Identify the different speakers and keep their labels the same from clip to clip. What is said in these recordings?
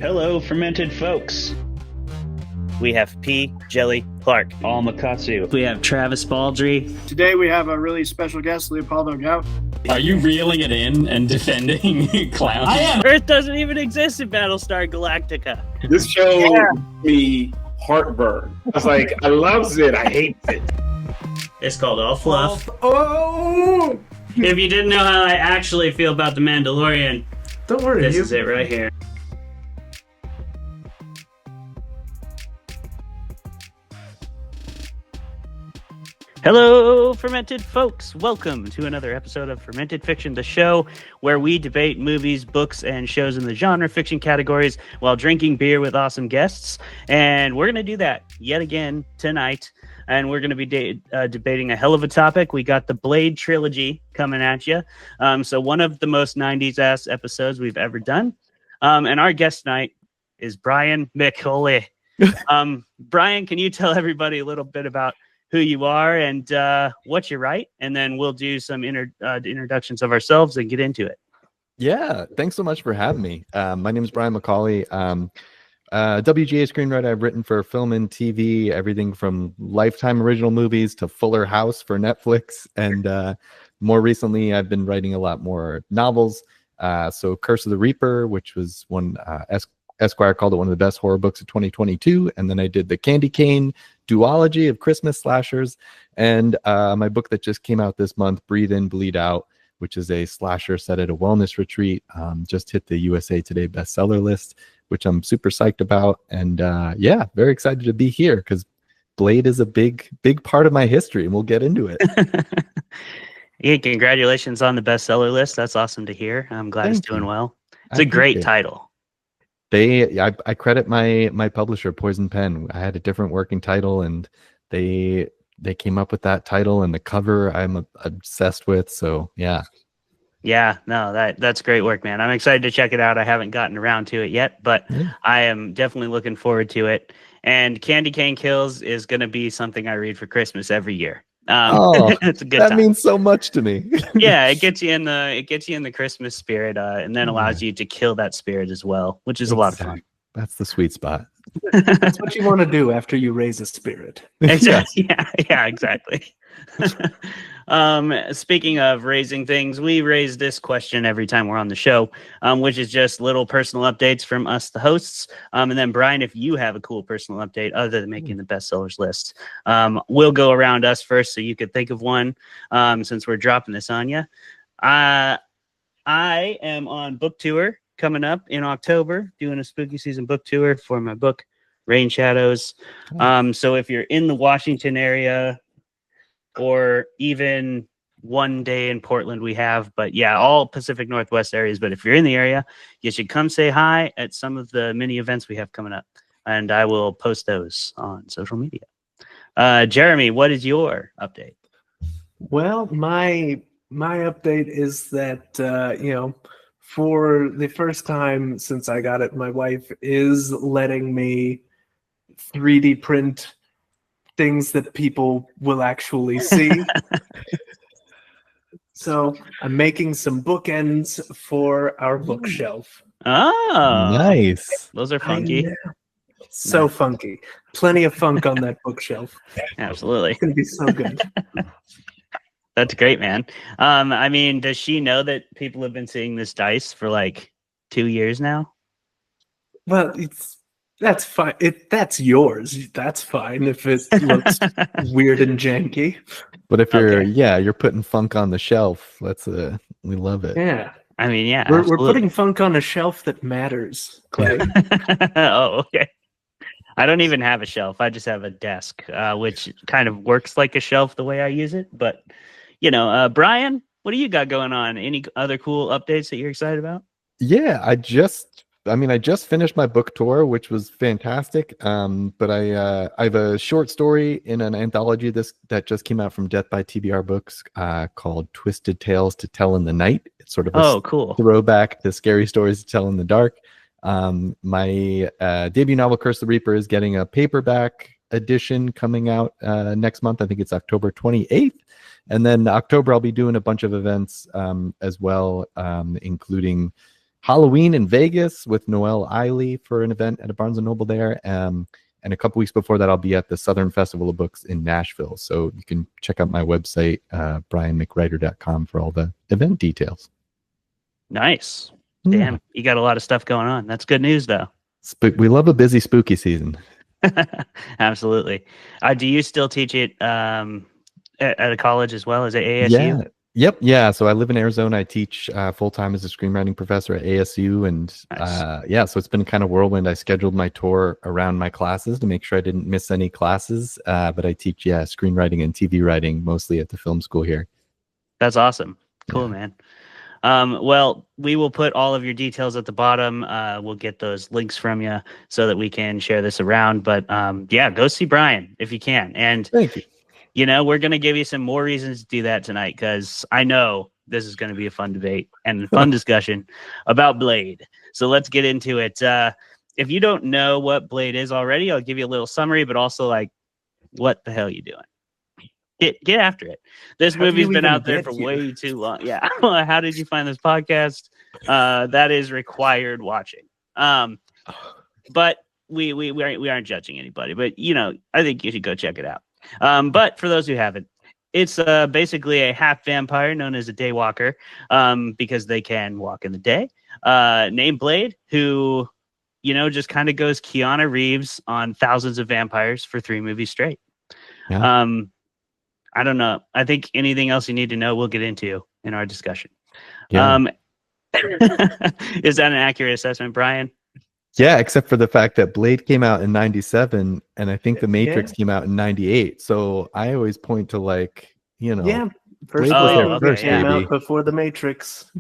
Speaker 1: Hello, fermented folks.
Speaker 2: We have P. Jelly Clark.
Speaker 1: All Makatsu.
Speaker 3: We have Travis Baldry.
Speaker 4: Today we have a really special guest, Leopoldo Gout.
Speaker 5: Are you reeling it in and defending clowns?
Speaker 3: I am. Earth doesn't even exist in Battlestar Galactica.
Speaker 6: This show gives me heartburn. I was like, I loves it, I hate it.
Speaker 3: It's called All Fluff.
Speaker 4: Oh!
Speaker 3: If you didn't know how I actually feel about The Mandalorian,
Speaker 4: Don't worry,
Speaker 3: this is it right here. Hello, fermented folks. Welcome to another episode of Fermented Fiction, the show where we debate movies, books, and shows in the genre fiction categories while drinking beer with awesome guests. And we're going to do that yet again tonight. And we're going to be debating a hell of a topic. We got the Blade Trilogy coming at you. So one of the most 90s-ass episodes we've ever done. And our guest tonight is Brian McAuley. Brian, can you tell everybody a little bit about who you are and what you write, and then we'll do some introductions of ourselves and get into it.
Speaker 7: Yeah, thanks so much for having me. My name is Brian McAuley. WGA screenwriter. I've written for film and TV, everything from Lifetime original movies to Fuller House for Netflix, and more recently I've been writing a lot more novels. So Curse of the Reaper, which was one Esquire called it one of the best horror books of 2022. And then I did the Candy Cane duology of Christmas slashers. And my book that just came out this month, Breathe In, Bleed Out, which is a slasher set at a wellness retreat, just hit the USA Today bestseller list, which I'm super psyched about. And yeah, very excited to be here because Blade is a big part of my history, and we'll get into it.
Speaker 3: Yeah, congratulations on the bestseller list. That's awesome to hear. I'm glad it's doing well. It's a great title.
Speaker 7: I credit my publisher, Poison Pen. I had a different working title, and they came up with that title, and the cover I'm obsessed with. So yeah.
Speaker 3: Yeah, no, that's great work, man. I'm excited to check it out. I haven't gotten around to it yet, but I am definitely looking forward to it. And Candy Cane Kills is going to be something I read for Christmas every year. It's a good
Speaker 7: that
Speaker 3: time.
Speaker 7: Means so much to me.
Speaker 3: Yeah, it gets you in the Christmas spirit, and then allows you to kill that spirit as well, which is a lot of fun.
Speaker 7: That's the sweet spot.
Speaker 4: That's what you want to do after you raise a spirit.
Speaker 3: Exactly. Yeah, exactly. Speaking of raising things, we raise this question every time we're on the show, which is just little personal updates from us, the hosts. And then Brian, if you have a cool personal update other than making the bestsellers list, we'll go around us first so you could think of one, since we're dropping this on you. I am on book tour coming up in October, doing a spooky season book tour for my book, Rain Shadows. So if you're in the Washington area, or even one day in Portland we have, but yeah, all Pacific Northwest areas. But if you're in the area, you should come say hi at some of the mini events we have coming up, and I will post those on social media. Jeremy, what is your update?
Speaker 8: Well, my update is that, for the first time since I got it, my wife is letting me 3D print things that people will actually see. So I'm making some bookends for our bookshelf.
Speaker 3: Oh,
Speaker 7: nice.
Speaker 3: Those are funky.
Speaker 8: So funky. Plenty of funk on that bookshelf.
Speaker 3: Absolutely.
Speaker 8: It's going to be so good.
Speaker 3: That's great, man. I mean, does she know that people have been seeing this dice for like 2 years now?
Speaker 8: Well, that's fine. That's yours. That's fine if it looks weird and janky.
Speaker 7: But if you're putting funk on the shelf, we love it.
Speaker 8: Yeah.
Speaker 3: I mean, yeah.
Speaker 8: We're putting funk on a shelf that matters, Clay.
Speaker 3: Oh, okay. I don't even have a shelf. I just have a desk, which kind of works like a shelf the way I use it. But, Brian, what do you got going on? Any other cool updates that you're excited about?
Speaker 7: Yeah, I just finished my book tour, which was fantastic. But I have a short story in an anthology that just came out from Death by TBR Books called Twisted Tales to Tell in the Night. It's sort of a
Speaker 3: cool
Speaker 7: throwback to Scary Stories to Tell in the Dark. My debut novel, Curse of the Reaper, is getting a paperback edition coming out next month. I think it's October 28th. And then October, I'll be doing a bunch of events as well, including Halloween in Vegas with Noelle Eiley for an event at a Barnes & Noble there. And a couple weeks before that, I'll be at the Southern Festival of Books in Nashville. So you can check out my website, brianmcwriter.com, for all the event details.
Speaker 3: Nice.
Speaker 7: Yeah.
Speaker 3: Damn, you got a lot of stuff going on. That's good news, though.
Speaker 7: We love a busy, spooky season.
Speaker 3: Absolutely. Do you still teach it at a college as well? Is it ASU?
Speaker 7: Yeah. Yep. Yeah. So I live in Arizona. I teach full-time as a screenwriting professor at ASU. And
Speaker 3: Nice.
Speaker 7: so it's been kind of whirlwind. I scheduled my tour around my classes to make sure I didn't miss any classes. But I teach, screenwriting and TV writing mostly at the film school here.
Speaker 3: That's awesome. Cool,
Speaker 7: Yeah.
Speaker 3: man. Well, we will put all of your details at the bottom. We'll get those links from you so that we can share this around. But go see Brian if you can. And,
Speaker 7: Thank you.
Speaker 3: we're going to give you some more reasons to do that tonight, because I know this is going to be a fun debate and a fun discussion about Blade. So let's get into it. If you don't know what Blade is already, I'll give you a little summary, but also like, what the hell are you doing? Get after it. This movie's been out there for way too long. Yeah. How did you find this podcast? That is required watching. But we aren't judging anybody. But I think you should go check it out. But for those who haven't, it's basically a half vampire known as a daywalker, because they can walk in the day. Named Blade, who just kind of goes Keanu Reeves on thousands of vampires for 3 movies straight.
Speaker 7: Yeah.
Speaker 3: I don't know. I think anything else you need to know, we'll get into in our discussion.
Speaker 7: Yeah.
Speaker 3: Is that an accurate assessment, Brian?
Speaker 7: Yeah, except for the fact that Blade came out in 97 and I think The Matrix came out in 98. So I always point to
Speaker 8: First
Speaker 7: Blade
Speaker 3: okay,
Speaker 7: was there first,
Speaker 8: came
Speaker 7: baby.
Speaker 8: out before the Matrix.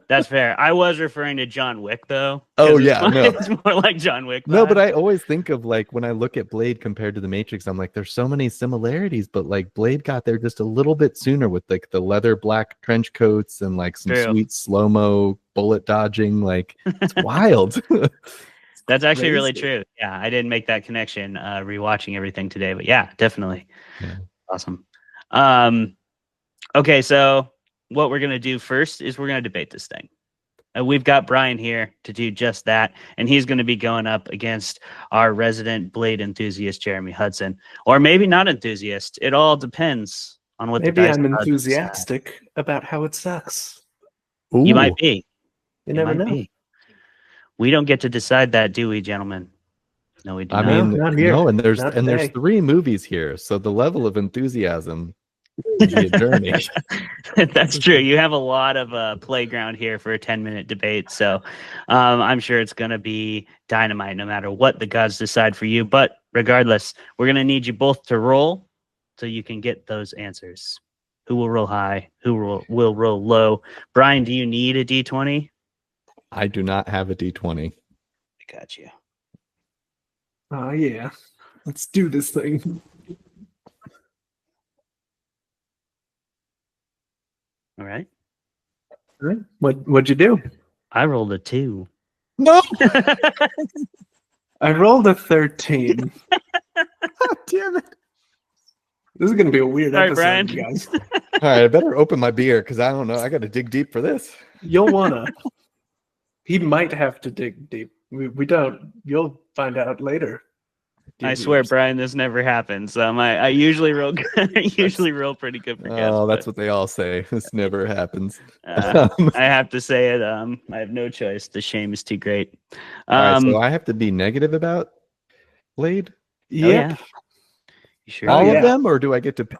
Speaker 3: That's fair. I was referring to John Wick, though.
Speaker 7: Oh,
Speaker 3: 'cause
Speaker 7: yeah, no.
Speaker 3: It's more like John Wick.
Speaker 7: No, but
Speaker 3: vibe.
Speaker 7: I always think of when I look at Blade compared to The Matrix, I'm like, there's so many similarities, but Blade got there just a little bit sooner with the leather black trench coats and some
Speaker 3: True.
Speaker 7: sweet slow-mo bullet dodging. It's wild.
Speaker 3: That's actually really
Speaker 8: Crazy.
Speaker 3: true. Yeah, I didn't make that connection rewatching everything today, but yeah, definitely.
Speaker 7: Yeah.
Speaker 3: Awesome. Okay, so what we're going to do first is we're going to debate this thing. We've got Brian here to do just that, and he's going to be going up against our resident Blade enthusiast, Jeremy Hudson, or maybe not enthusiast. It all depends on what
Speaker 8: Maybe
Speaker 3: the dice
Speaker 8: I'm
Speaker 3: gods decide.
Speaker 8: enthusiastic about how it sucks.
Speaker 3: You
Speaker 7: Ooh.
Speaker 3: might be.
Speaker 8: You never
Speaker 3: might
Speaker 8: know.
Speaker 3: be. We don't get to decide that, do we, gentlemen? No, we do
Speaker 7: I
Speaker 3: not.
Speaker 7: mean,
Speaker 8: not here.
Speaker 7: no, and there's
Speaker 8: Not
Speaker 7: there's
Speaker 8: today.
Speaker 7: 3 movies here, so the level of enthusiasm would be a journey.
Speaker 3: That's true. You have a lot of playground here for a 10-minute debate. So I'm sure it's going to be dynamite no matter what the gods decide for you. But regardless, we're going to need you both to roll so you can get those answers. Who will roll high? Who will roll low? Brian, do you need a D20?
Speaker 7: I do not have a D20.
Speaker 3: I got you.
Speaker 8: Oh, yeah. Let's do this thing.
Speaker 3: All right.
Speaker 8: All right. What'd you do?
Speaker 3: I rolled a 2.
Speaker 7: No!
Speaker 8: I rolled a 13.
Speaker 7: Damn it.
Speaker 8: This is going to be a weird
Speaker 3: Sorry,
Speaker 8: episode,
Speaker 3: Brian.
Speaker 8: you guys.
Speaker 7: All right, I better open my beer because I don't know. I got to dig deep for this.
Speaker 8: You'll want to. He might have to dig deep. We don't. You'll find out later.
Speaker 3: I swear, Brian, this never happens. I usually roll I usually roll pretty good for guests.
Speaker 7: Oh, that's what they all say. This never happens.
Speaker 3: I have to say it. I have no choice. The shame is too great.
Speaker 7: All right, so I have to be negative about Blade?
Speaker 8: Yeah.
Speaker 3: You sure?
Speaker 7: All
Speaker 8: yeah.
Speaker 7: of them, or do I get to pick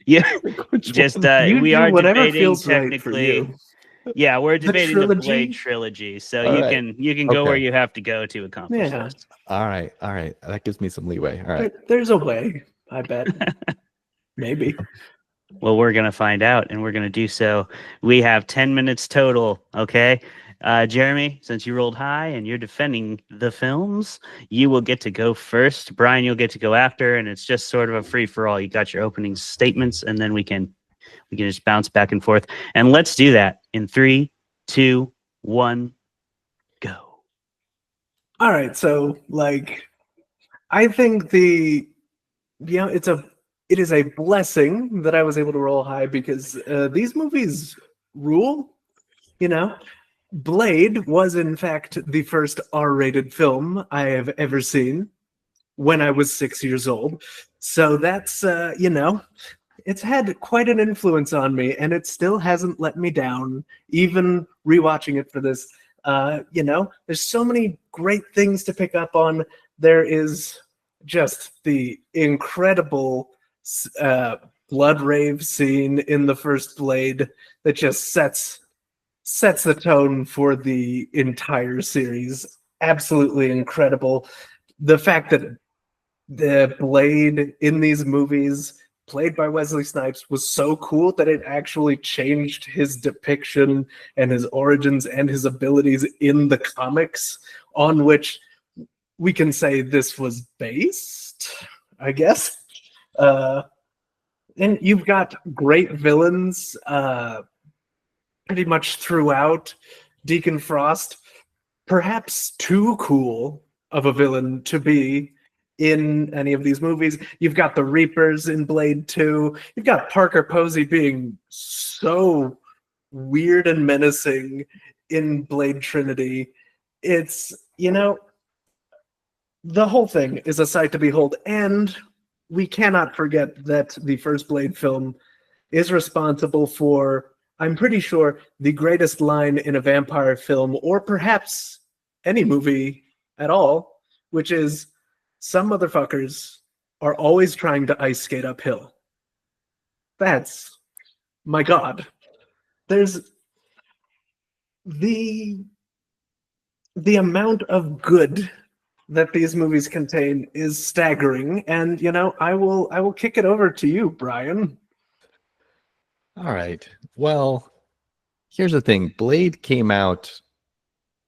Speaker 3: Yeah.
Speaker 7: which
Speaker 3: Just
Speaker 7: one?
Speaker 8: You
Speaker 3: we
Speaker 8: do
Speaker 3: are
Speaker 8: whatever
Speaker 3: debating
Speaker 8: feels right for
Speaker 3: technically.
Speaker 8: you.
Speaker 3: Yeah, we're debating the
Speaker 8: trilogy?
Speaker 3: Blade trilogy, so
Speaker 7: All
Speaker 3: you
Speaker 7: right.
Speaker 3: can go where
Speaker 7: Okay.
Speaker 3: you have to go to accomplish
Speaker 8: Yeah.
Speaker 3: this.
Speaker 7: All right. That gives me some leeway. All right.
Speaker 8: There's a way, I bet. Maybe.
Speaker 3: Well, we're gonna find out, and we're gonna do so. We have 10 minutes total. Okay, Jeremy, since you rolled high and you're defending the films, you will get to go first. Brian, you'll get to go after, and it's just sort of a free for all. You got your opening statements, and then we can just bounce back and forth. And let's do that in 3, 2, 1, go.
Speaker 8: All right, so I think it is a blessing that I was able to roll high because these movies rule, Blade was, in fact, the first R-rated film I have ever seen when I was 6 years old. So that's, it's had quite an influence on me, and it still hasn't let me down, even rewatching it for this. There's so many great things to pick up on. There is just the incredible blood rave scene in the first Blade that just sets the tone for the entire series. Absolutely incredible. The fact that the Blade in these movies, played by Wesley Snipes, was so cool that it actually changed his depiction and his origins and his abilities in the comics, on which we can say this was based, I guess. And you've got great villains pretty much throughout. Deacon Frost, perhaps too cool of a villain to be in any of these movies. You've got the Reapers in Blade 2. You've got Parker Posey being so weird and menacing in Blade Trinity. It's, the whole thing is a sight to behold. And we cannot forget that the first Blade film is responsible for, I'm pretty sure, the greatest line in a vampire film, or perhaps any movie at all, which is, some motherfuckers are always trying to ice skate uphill. That's, my God. There's the amount of good that these movies contain is staggering. And, I will kick it over to you, Brian.
Speaker 7: All right. Well, here's the thing. Blade came out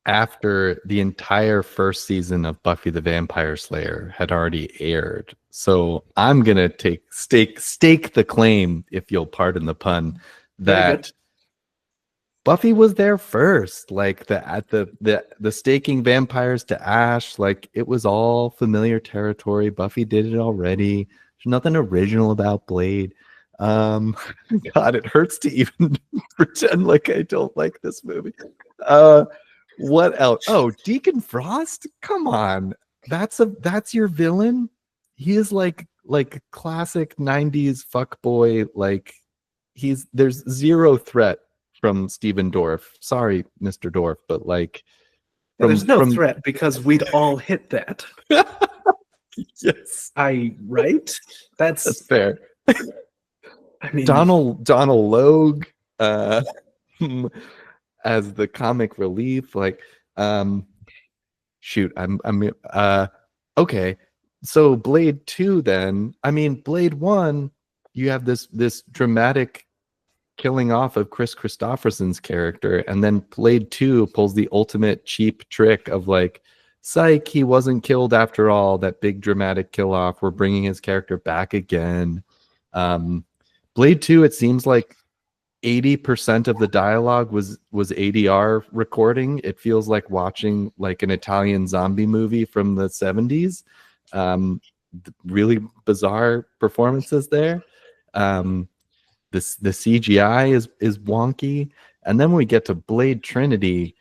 Speaker 7: after the entire first season of Buffy the Vampire Slayer had already aired. So I'm going to stake the claim, if you'll pardon the pun, that Buffy was there first. Like the staking vampires to Ash, like it was all familiar territory. Buffy did it already. There's nothing original about Blade. God, it hurts to even pretend like I don't like this movie. What else? Oh, Deacon Frost? Come on. That's your villain? He is like classic 90s fuckboy. Like there's zero threat from Steven Dorff. Sorry, Mr. Dorff, but like
Speaker 8: there's no threat because we'd all hit that.
Speaker 7: Yes.
Speaker 8: Right? That's
Speaker 7: fair.
Speaker 8: I mean,
Speaker 7: Donald Logue as the comic relief, like shoot, I'm okay. So Blade 2 then, I mean Blade 1, you have this dramatic killing off of Chris Christopherson's character, and then Blade 2 pulls the ultimate cheap trick of like, psych, he wasn't killed after all, that big dramatic kill off, we're bringing his character back again. Blade 2, it seems like 80% of the dialogue was ADR recording. It feels like watching like an Italian zombie movie from the 70s. Really bizarre performances there. The CGI is wonky. And then when we get to Blade Trinity,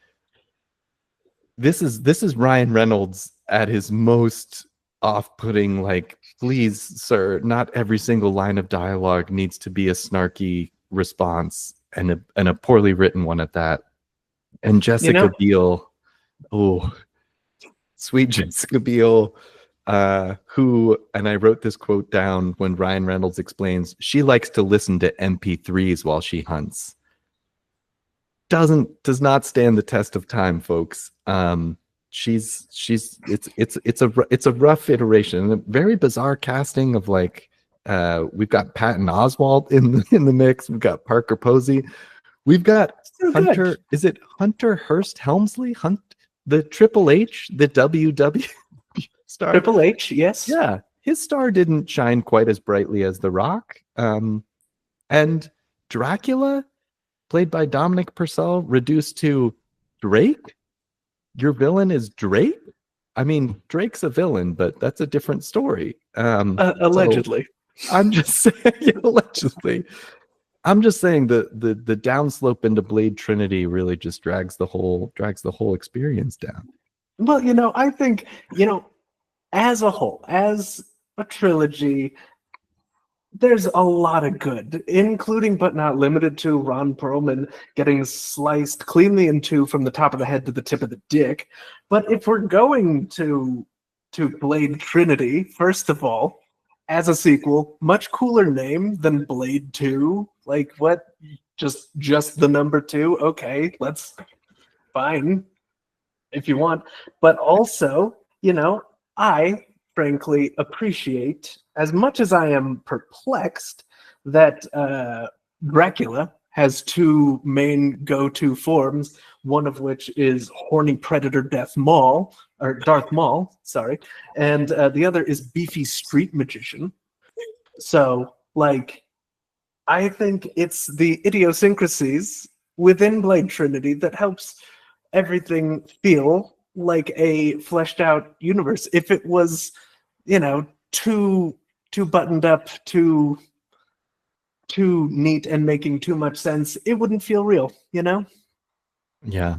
Speaker 7: this is Ryan Reynolds at his most off-putting. Like, please, sir, not every single line of dialogue needs to be a snarky response, and a poorly written one at that. And Jessica Biel, sweet Jessica Biel, who, and I wrote this quote down when Ryan Reynolds explains, she likes to listen to MP3s while she hunts. Does not stand the test of time, folks. It's a rough iteration, and a very bizarre casting of like, we've got Patton Oswalt in the mix. We've got Parker Posey. We've got Hunter. Is it Hunter Hearst Helmsley? The Triple H, the WW star.
Speaker 8: Triple H, yes.
Speaker 7: Yeah, his star didn't shine quite as brightly as The Rock. And Dracula, played by Dominic Purcell, reduced to Drake. Your villain is Drake. I mean, Drake's a villain, but that's a different story.
Speaker 8: Allegedly.
Speaker 7: So I'm just saying, allegedly. I'm just saying the downslope into Blade Trinity really just drags the whole experience down.
Speaker 8: Well, I think, as a whole, as a trilogy, there's a lot of good, including but not limited to Ron Perlman getting sliced cleanly in two from the top of the head to the tip of the dick. But if we're going to Blade Trinity, first of all, as a sequel, much cooler name than Blade 2. Like, what? Just the number 2? Okay, let's fine if you want. But also, I frankly appreciate, as much as I am perplexed, that Dracula has two main go-to forms, one of which is horny predator Darth Maul, sorry, and the other is beefy street magician. So, like, I think it's the idiosyncrasies within Blade Trinity that helps everything feel like a fleshed out universe. If it was, too buttoned up, too neat and making too much sense, it wouldn't feel real,
Speaker 7: Yeah.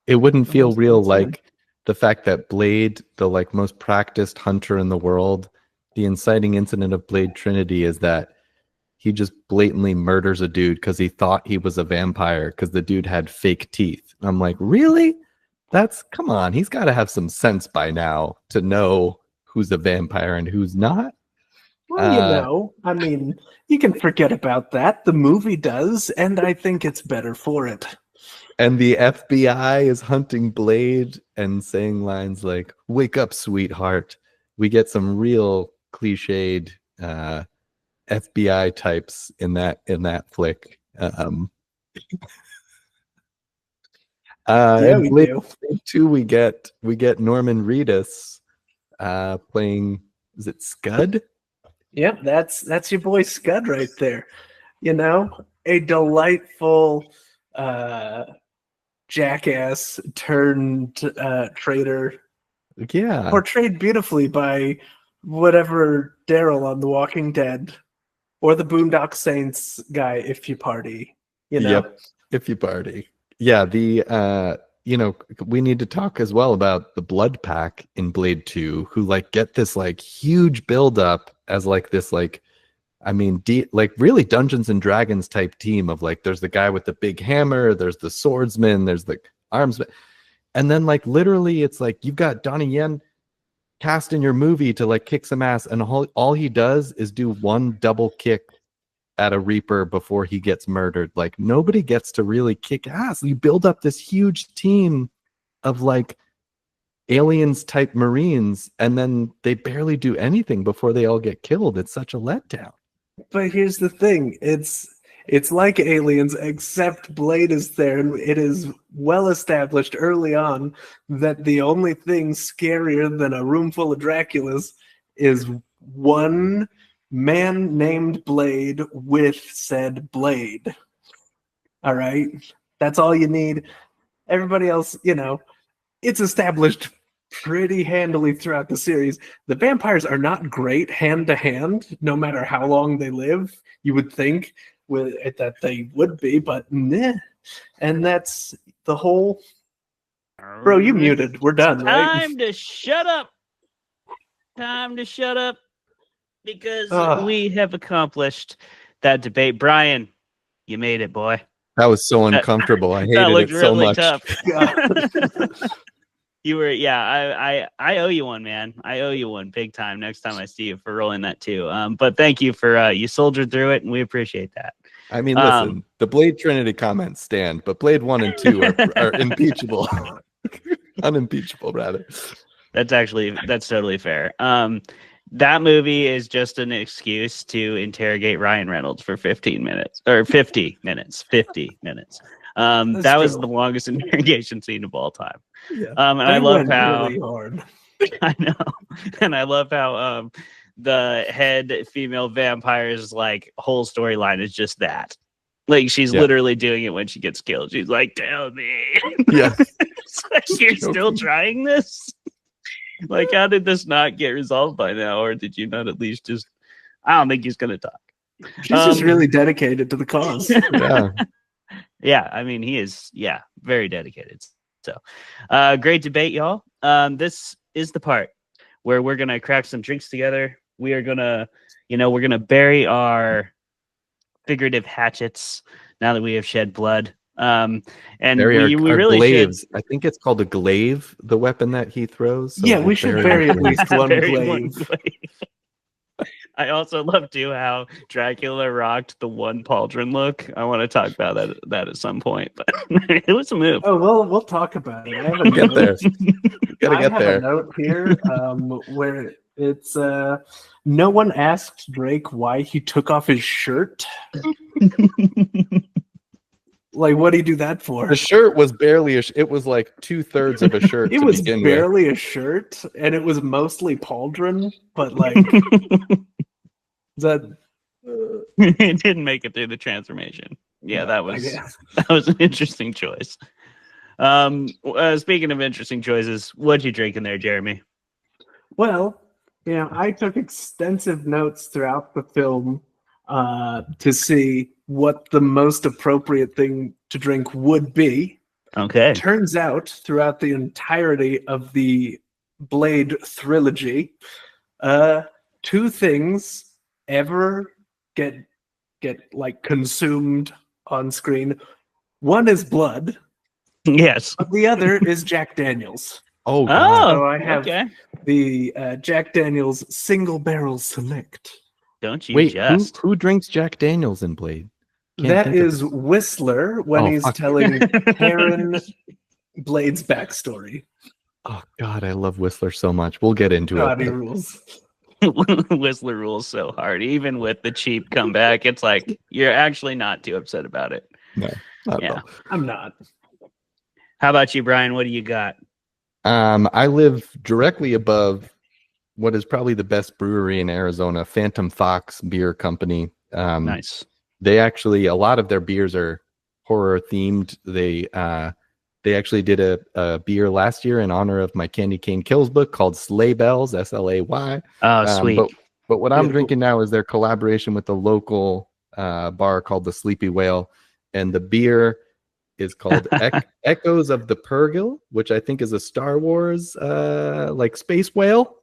Speaker 7: It wouldn't feel real, like the fact that Blade, the like most practiced hunter in the world, the inciting incident of Blade Trinity is that he just blatantly murders a dude because he thought he was a vampire because the dude had fake teeth. I'm like, really? Come on, he's got to have some sense by now to know who's a vampire and who's not.
Speaker 8: Well, I mean, you can forget about that. The movie does, and I think it's better for it.
Speaker 7: And the FBI is hunting Blade and saying lines like, "Wake up, sweetheart." We get some real cliched FBI types in that flick.
Speaker 8: Yeah, we
Speaker 7: Blade
Speaker 8: do.
Speaker 7: 2, we get Norman Reedus playing, is it Scud?
Speaker 8: Yep, that's your boy Scud right there. A delightful jackass turned traitor,
Speaker 7: Yeah.
Speaker 8: portrayed beautifully by whatever Daryl on The Walking Dead, or the Boondock Saints guy, if you party.
Speaker 7: Yep. If you party. Yeah, we need to talk as well about the Blood Pack in Blade 2, who like get this like huge buildup as like this like, I mean, like really Dungeons and Dragons type team of like, there's the guy with the big hammer, there's the swordsman, there's the armsman, and then like literally it's like you've got Donnie Yen cast in your movie to like kick some ass, and all he does is do one double kick at a Reaper before he gets murdered. Like nobody gets to really kick ass. You build up this huge team of like aliens type Marines, and then they barely do anything before they all get killed. It's such a letdown.
Speaker 8: But here's the thing: it's like Aliens, except Blade is there, and it is well established early on that the only thing scarier than a room full of Draculas is one man named Blade with said blade. All right, that's all you need. Everybody else, it's established pretty handily throughout the series. The vampires are not great hand to hand, no matter how long they live. You would think that they would be, but nah. And that's the whole. Bro, you muted. We're done, right?
Speaker 3: Time to shut up. Because we have accomplished that debate. Brian, you made it, boy.
Speaker 7: That was so uncomfortable. I hated it so
Speaker 3: really
Speaker 7: much.
Speaker 3: Tough. You were, I owe you one, man. I owe you one big time next time I see you for rolling that too. But thank you for you soldiered through it, and we appreciate that.
Speaker 7: I mean, listen, the Blade Trinity comments stand, but Blade 1 and 2 are impeachable. Unimpeachable, rather.
Speaker 3: That's totally fair. That movie is just an excuse to interrogate Ryan Reynolds for 15 minutes or 50 minutes. 50 minutes. That was the longest interrogation scene of all time.
Speaker 8: Yeah.
Speaker 3: And I love how
Speaker 8: really hard.
Speaker 3: I know, and I love how the head female vampire's like whole storyline is just that. Like she's literally doing it when she gets killed. She's like, "Tell me,
Speaker 7: Yeah,
Speaker 3: it's like, you're still trying this." Like, how did this not get resolved by now? Or did you not at least just... I don't think he's going to talk.
Speaker 8: She's just really dedicated to the cause.
Speaker 7: Yeah.
Speaker 3: Yeah, I mean, he is, very dedicated. So, great debate, y'all. This is the part where we're going to crack some drinks together. We are going to, we're going to bury our figurative hatchets now that we have shed blood. And we
Speaker 7: our
Speaker 3: really
Speaker 7: glaives.
Speaker 3: should.
Speaker 7: I think it's called a glaive, the weapon that he throws. So
Speaker 8: Yeah, we should bury at least one
Speaker 3: Bury one
Speaker 8: glaive.
Speaker 3: glaive. I also love too how Dracula rocked the one pauldron look. I want to talk about that at some point, but it was a move.
Speaker 8: Oh, well, we'll talk about it. I have a
Speaker 7: Get there. Gotta
Speaker 8: I
Speaker 7: get
Speaker 8: have
Speaker 7: there.
Speaker 8: a note here where it's no one asked Drake why he took off his shirt. Like, what did he do that for?
Speaker 7: The shirt was barely it was like 2/3 of a shirt
Speaker 8: It
Speaker 7: to
Speaker 8: was
Speaker 7: begin with.
Speaker 8: barely a shirt, and it was mostly pauldron, but like that.
Speaker 3: It didn't make it through the transformation. Yeah,
Speaker 8: No,
Speaker 3: that was an interesting choice. Speaking of interesting choices, what'd you drink in there, Jeremy?
Speaker 8: Well, I took extensive notes throughout the film to see what the most appropriate thing to drink would be.
Speaker 3: Okay.
Speaker 8: Turns out, throughout the entirety of the Blade Trilogy, two things ever get like consumed on screen. One is blood,
Speaker 3: Yes.
Speaker 8: but the other is Jack Daniels.
Speaker 7: Oh, God.
Speaker 8: So I have
Speaker 3: okay.
Speaker 8: the Jack Daniels Single Barrel Select.
Speaker 3: Don't you
Speaker 7: Wait,
Speaker 3: just?
Speaker 7: who drinks Jack Daniels in Blade? Can't
Speaker 8: That
Speaker 7: think of
Speaker 8: is Whistler when
Speaker 7: Oh,
Speaker 8: he's
Speaker 7: fuck.
Speaker 8: telling Karen Blade's backstory.
Speaker 7: Oh God, I love Whistler so much. We'll get into
Speaker 8: God, he
Speaker 7: it.
Speaker 8: rules.
Speaker 3: Whistler rules so hard. Even with the cheap comeback, it's like you're actually not too upset about it.
Speaker 7: No, not at
Speaker 3: Yeah.
Speaker 7: all.
Speaker 8: I'm not.
Speaker 3: How about you, Brian? What do you got?
Speaker 7: I live directly above what is probably the best brewery in Arizona, Phantom Fox Beer Company.
Speaker 3: Nice.
Speaker 7: They actually, a lot of their beers are horror themed. They actually did a beer last year in honor of my Candy Cane Kills book called Sleigh Bells, Slay.
Speaker 3: Oh, sweet.
Speaker 7: But what I'm
Speaker 8: Beautiful.
Speaker 7: drinking now is their collaboration with the local bar called the Sleepy Whale, and the beer is called Echoes of the Purgil, which I think is a Star Wars like space whale.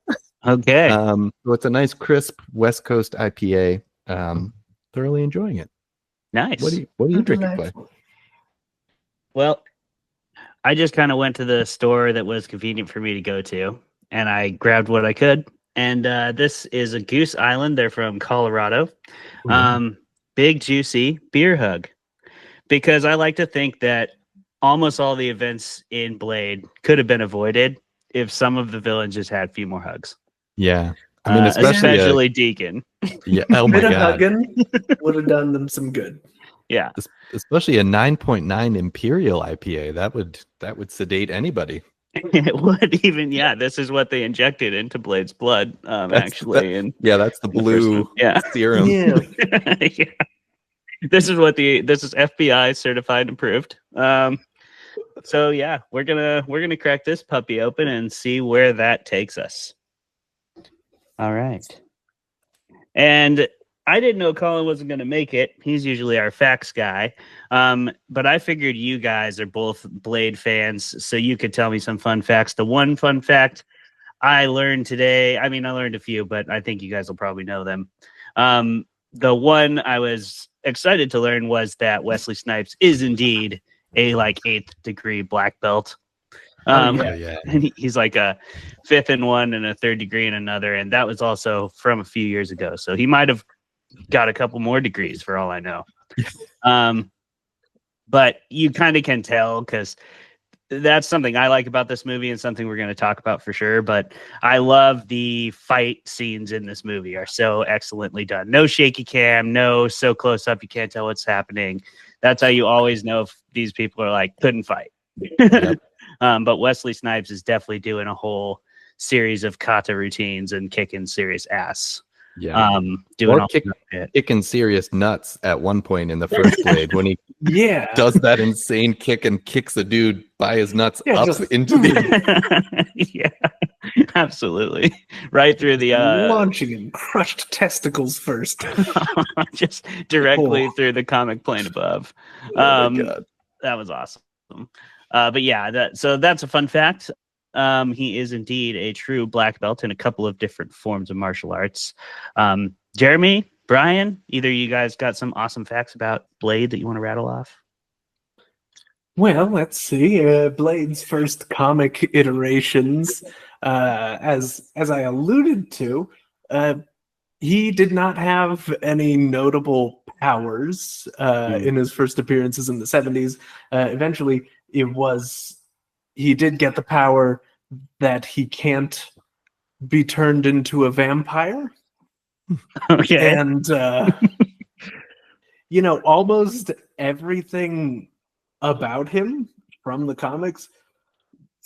Speaker 3: Okay.
Speaker 7: So it's a nice crisp West Coast IPA. Thoroughly enjoying it.
Speaker 3: Nice.
Speaker 7: What are you drinking, Clay?
Speaker 3: Well, I just kind of went to the store that was convenient for me to go to, and I grabbed what I could. And this is a Goose Island. They're from Colorado. Big, juicy beer hug. Because I like to think that almost all the events in Blade could have been avoided if some of the villains just had a few more hugs.
Speaker 7: Yeah. I mean,
Speaker 3: especially Deacon.
Speaker 7: Yeah. Oh my
Speaker 8: Bit of
Speaker 7: God.
Speaker 8: hugging would have done them some good.
Speaker 3: Yeah.
Speaker 7: Especially a 9.9 Imperial IPA. That would sedate anybody.
Speaker 3: It would even, this is what they injected into Blade's blood, actually. And
Speaker 7: that's the blue serum.
Speaker 8: Yeah.
Speaker 3: yeah. This is FBI certified and approved. So yeah, we're gonna crack this puppy open and see where that takes us. All right. And I didn't know Colin wasn't gonna make it. He's usually our facts guy. But I figured you guys are both Blade fans, so you could tell me some fun facts. The one fun fact I learned today, I learned a few, but I think you guys will probably know them. The one I was excited to learn was that Wesley Snipes is indeed a 8th degree black belt. And he's like a 5th in one and a 3rd degree in another, and that was also from a few years ago. So he might have got a couple more degrees for all I know. But you kind of can tell because that's something I like about this movie and something we're going to talk about for sure. But I love the fight scenes in this movie are so excellently done. No shaky cam, no so close up you can't tell what's happening. That's how you always know if these people are couldn't fight.
Speaker 7: Yep.
Speaker 3: But Wesley Snipes is definitely doing a whole series of kata routines and kicking serious ass.
Speaker 7: Yeah.
Speaker 3: Doing
Speaker 7: Or
Speaker 3: all that.
Speaker 7: kicking serious nuts at one point in the first Blade when
Speaker 8: Yeah.
Speaker 7: does that insane kick and kicks a dude by his nuts
Speaker 8: Yeah,
Speaker 7: up
Speaker 8: just-
Speaker 7: into the.
Speaker 3: Yeah, absolutely. Right through the
Speaker 8: launching and crushed testicles first.
Speaker 3: just directly
Speaker 8: Oh.
Speaker 3: through the comic plane above.
Speaker 7: Oh my God.
Speaker 3: That was awesome. But yeah, that's a fun fact. He is indeed a true black belt in a couple of different forms of martial arts. Jeremy, Brian, either of you guys got some awesome facts about Blade that you want to rattle off?
Speaker 8: Well, let's see. Blade's first comic iterations, as I alluded to, he did not have any notable powers in his first appearances in the 70s. Eventually, he did get the power that he can't be turned into a vampire.
Speaker 3: Okay.
Speaker 8: And, almost everything about him from the comics,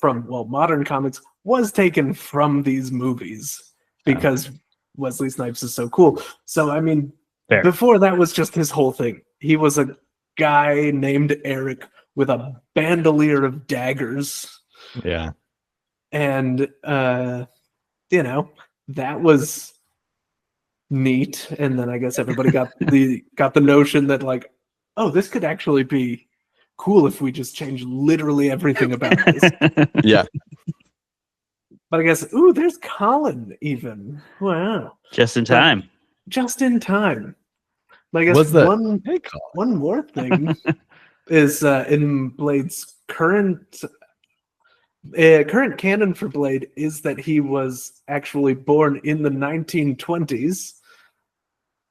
Speaker 8: modern comics, was taken from these movies because Wesley Snipes is so cool. So, I mean,
Speaker 3: Fair.
Speaker 8: before that was just his whole thing. He was a guy named Eric with a bandolier of daggers.
Speaker 7: Yeah.
Speaker 8: And, that was neat. And then I guess everybody got the notion that, like, oh, this could actually be cool if we just change literally everything about this.
Speaker 7: Yeah.
Speaker 8: But I guess, there's Colin even. Wow.
Speaker 3: Just in time.
Speaker 8: Just in time. But I guess
Speaker 7: Was that-
Speaker 8: one
Speaker 7: Hey, Colin.
Speaker 8: one more thing is in Blade's current canon for Blade is that he was actually born in the 1920s,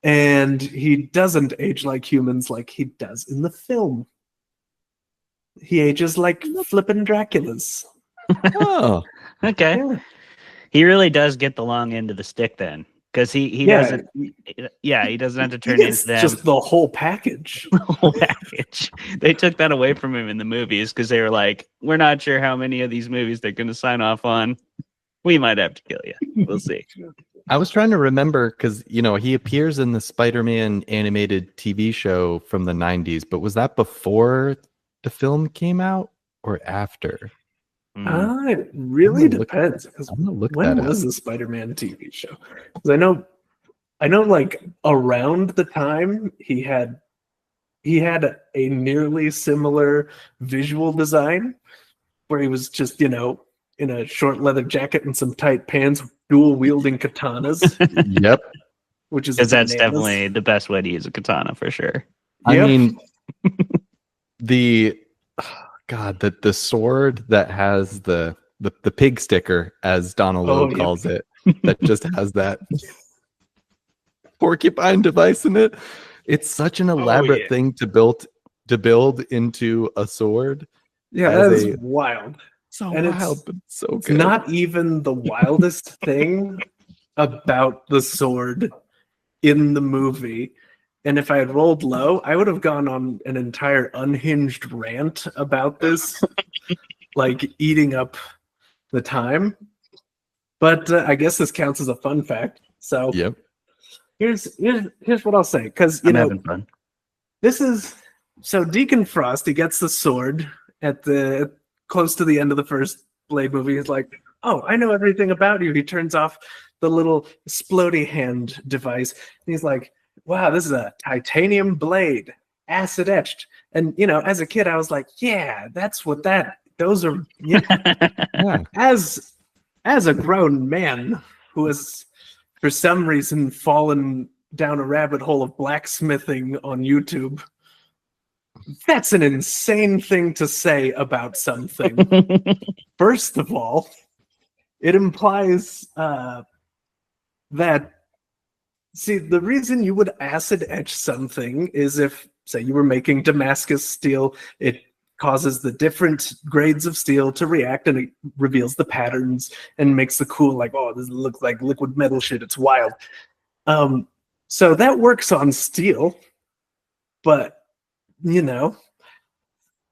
Speaker 8: and he doesn't age like humans like he does in the film. He ages like flippin' Draculas.
Speaker 7: Oh.
Speaker 3: Okay.
Speaker 8: Yeah.
Speaker 3: He really does get the long end of the stick then. Because he doesn't he doesn't have to turn
Speaker 8: It's
Speaker 3: into them.
Speaker 8: just the whole package.
Speaker 3: The whole package. They took that away from him in the movies because they were like, we're not sure how many of these movies they're going to sign off on. We might have to kill you. We'll see.
Speaker 7: I was trying to remember because, he appears in the Spider-Man animated TV show from the 90s, but was that before the film came out or after?
Speaker 8: It really
Speaker 7: I'm gonna look-
Speaker 8: depends. 'Cause
Speaker 7: I'm going to look
Speaker 8: when
Speaker 7: that
Speaker 8: was
Speaker 7: up.
Speaker 8: the Spider-Man TV show? 'Cause I know like around the time he had a nearly similar visual design where he was just, in a short leather jacket and some tight pants, dual wielding katanas,
Speaker 7: Yep.
Speaker 8: which is
Speaker 3: Because that's
Speaker 8: bananas.
Speaker 3: definitely the best way to use a katana for sure.
Speaker 7: I
Speaker 8: Yep.
Speaker 7: mean, the sword that has the pig sticker, as Donald
Speaker 8: Oh,
Speaker 7: Logue
Speaker 8: yeah.
Speaker 7: calls it, that just has that porcupine device in it. It's such an elaborate
Speaker 8: yeah.
Speaker 7: thing to build into a sword.
Speaker 8: Yeah,
Speaker 7: as
Speaker 8: that is
Speaker 7: a-
Speaker 8: wild.
Speaker 7: So
Speaker 8: And it's-
Speaker 7: wild, but so
Speaker 8: It's
Speaker 7: good.
Speaker 8: not even the wildest thing about the sword in the movie. And if I had rolled low, I would have gone on an entire unhinged rant about this, like eating up the time. But I guess this counts as a fun fact. So
Speaker 7: Yep.
Speaker 8: here's what I'll say, because
Speaker 3: I'm having fun.
Speaker 8: this is so Deacon Frost. He gets the sword at the close to the end of the first Blade movie. He's like, "Oh, I know everything about you." He turns off the little splody hand device. And he's like, "Wow, this is a titanium blade, acid etched." And as a kid, I was like, "Yeah, that's what those are." Yeah.
Speaker 7: Yeah.
Speaker 8: As a grown man who has, for some reason, fallen down a rabbit hole of blacksmithing on YouTube, that's an insane thing to say about something. First of all, it implies that, see, the reason you would acid etch something is if, say, you were making Damascus steel, it causes the different grades of steel to react, and it reveals the patterns and makes the cool, like, oh, this looks like liquid metal shit. It's wild. So that works on steel, but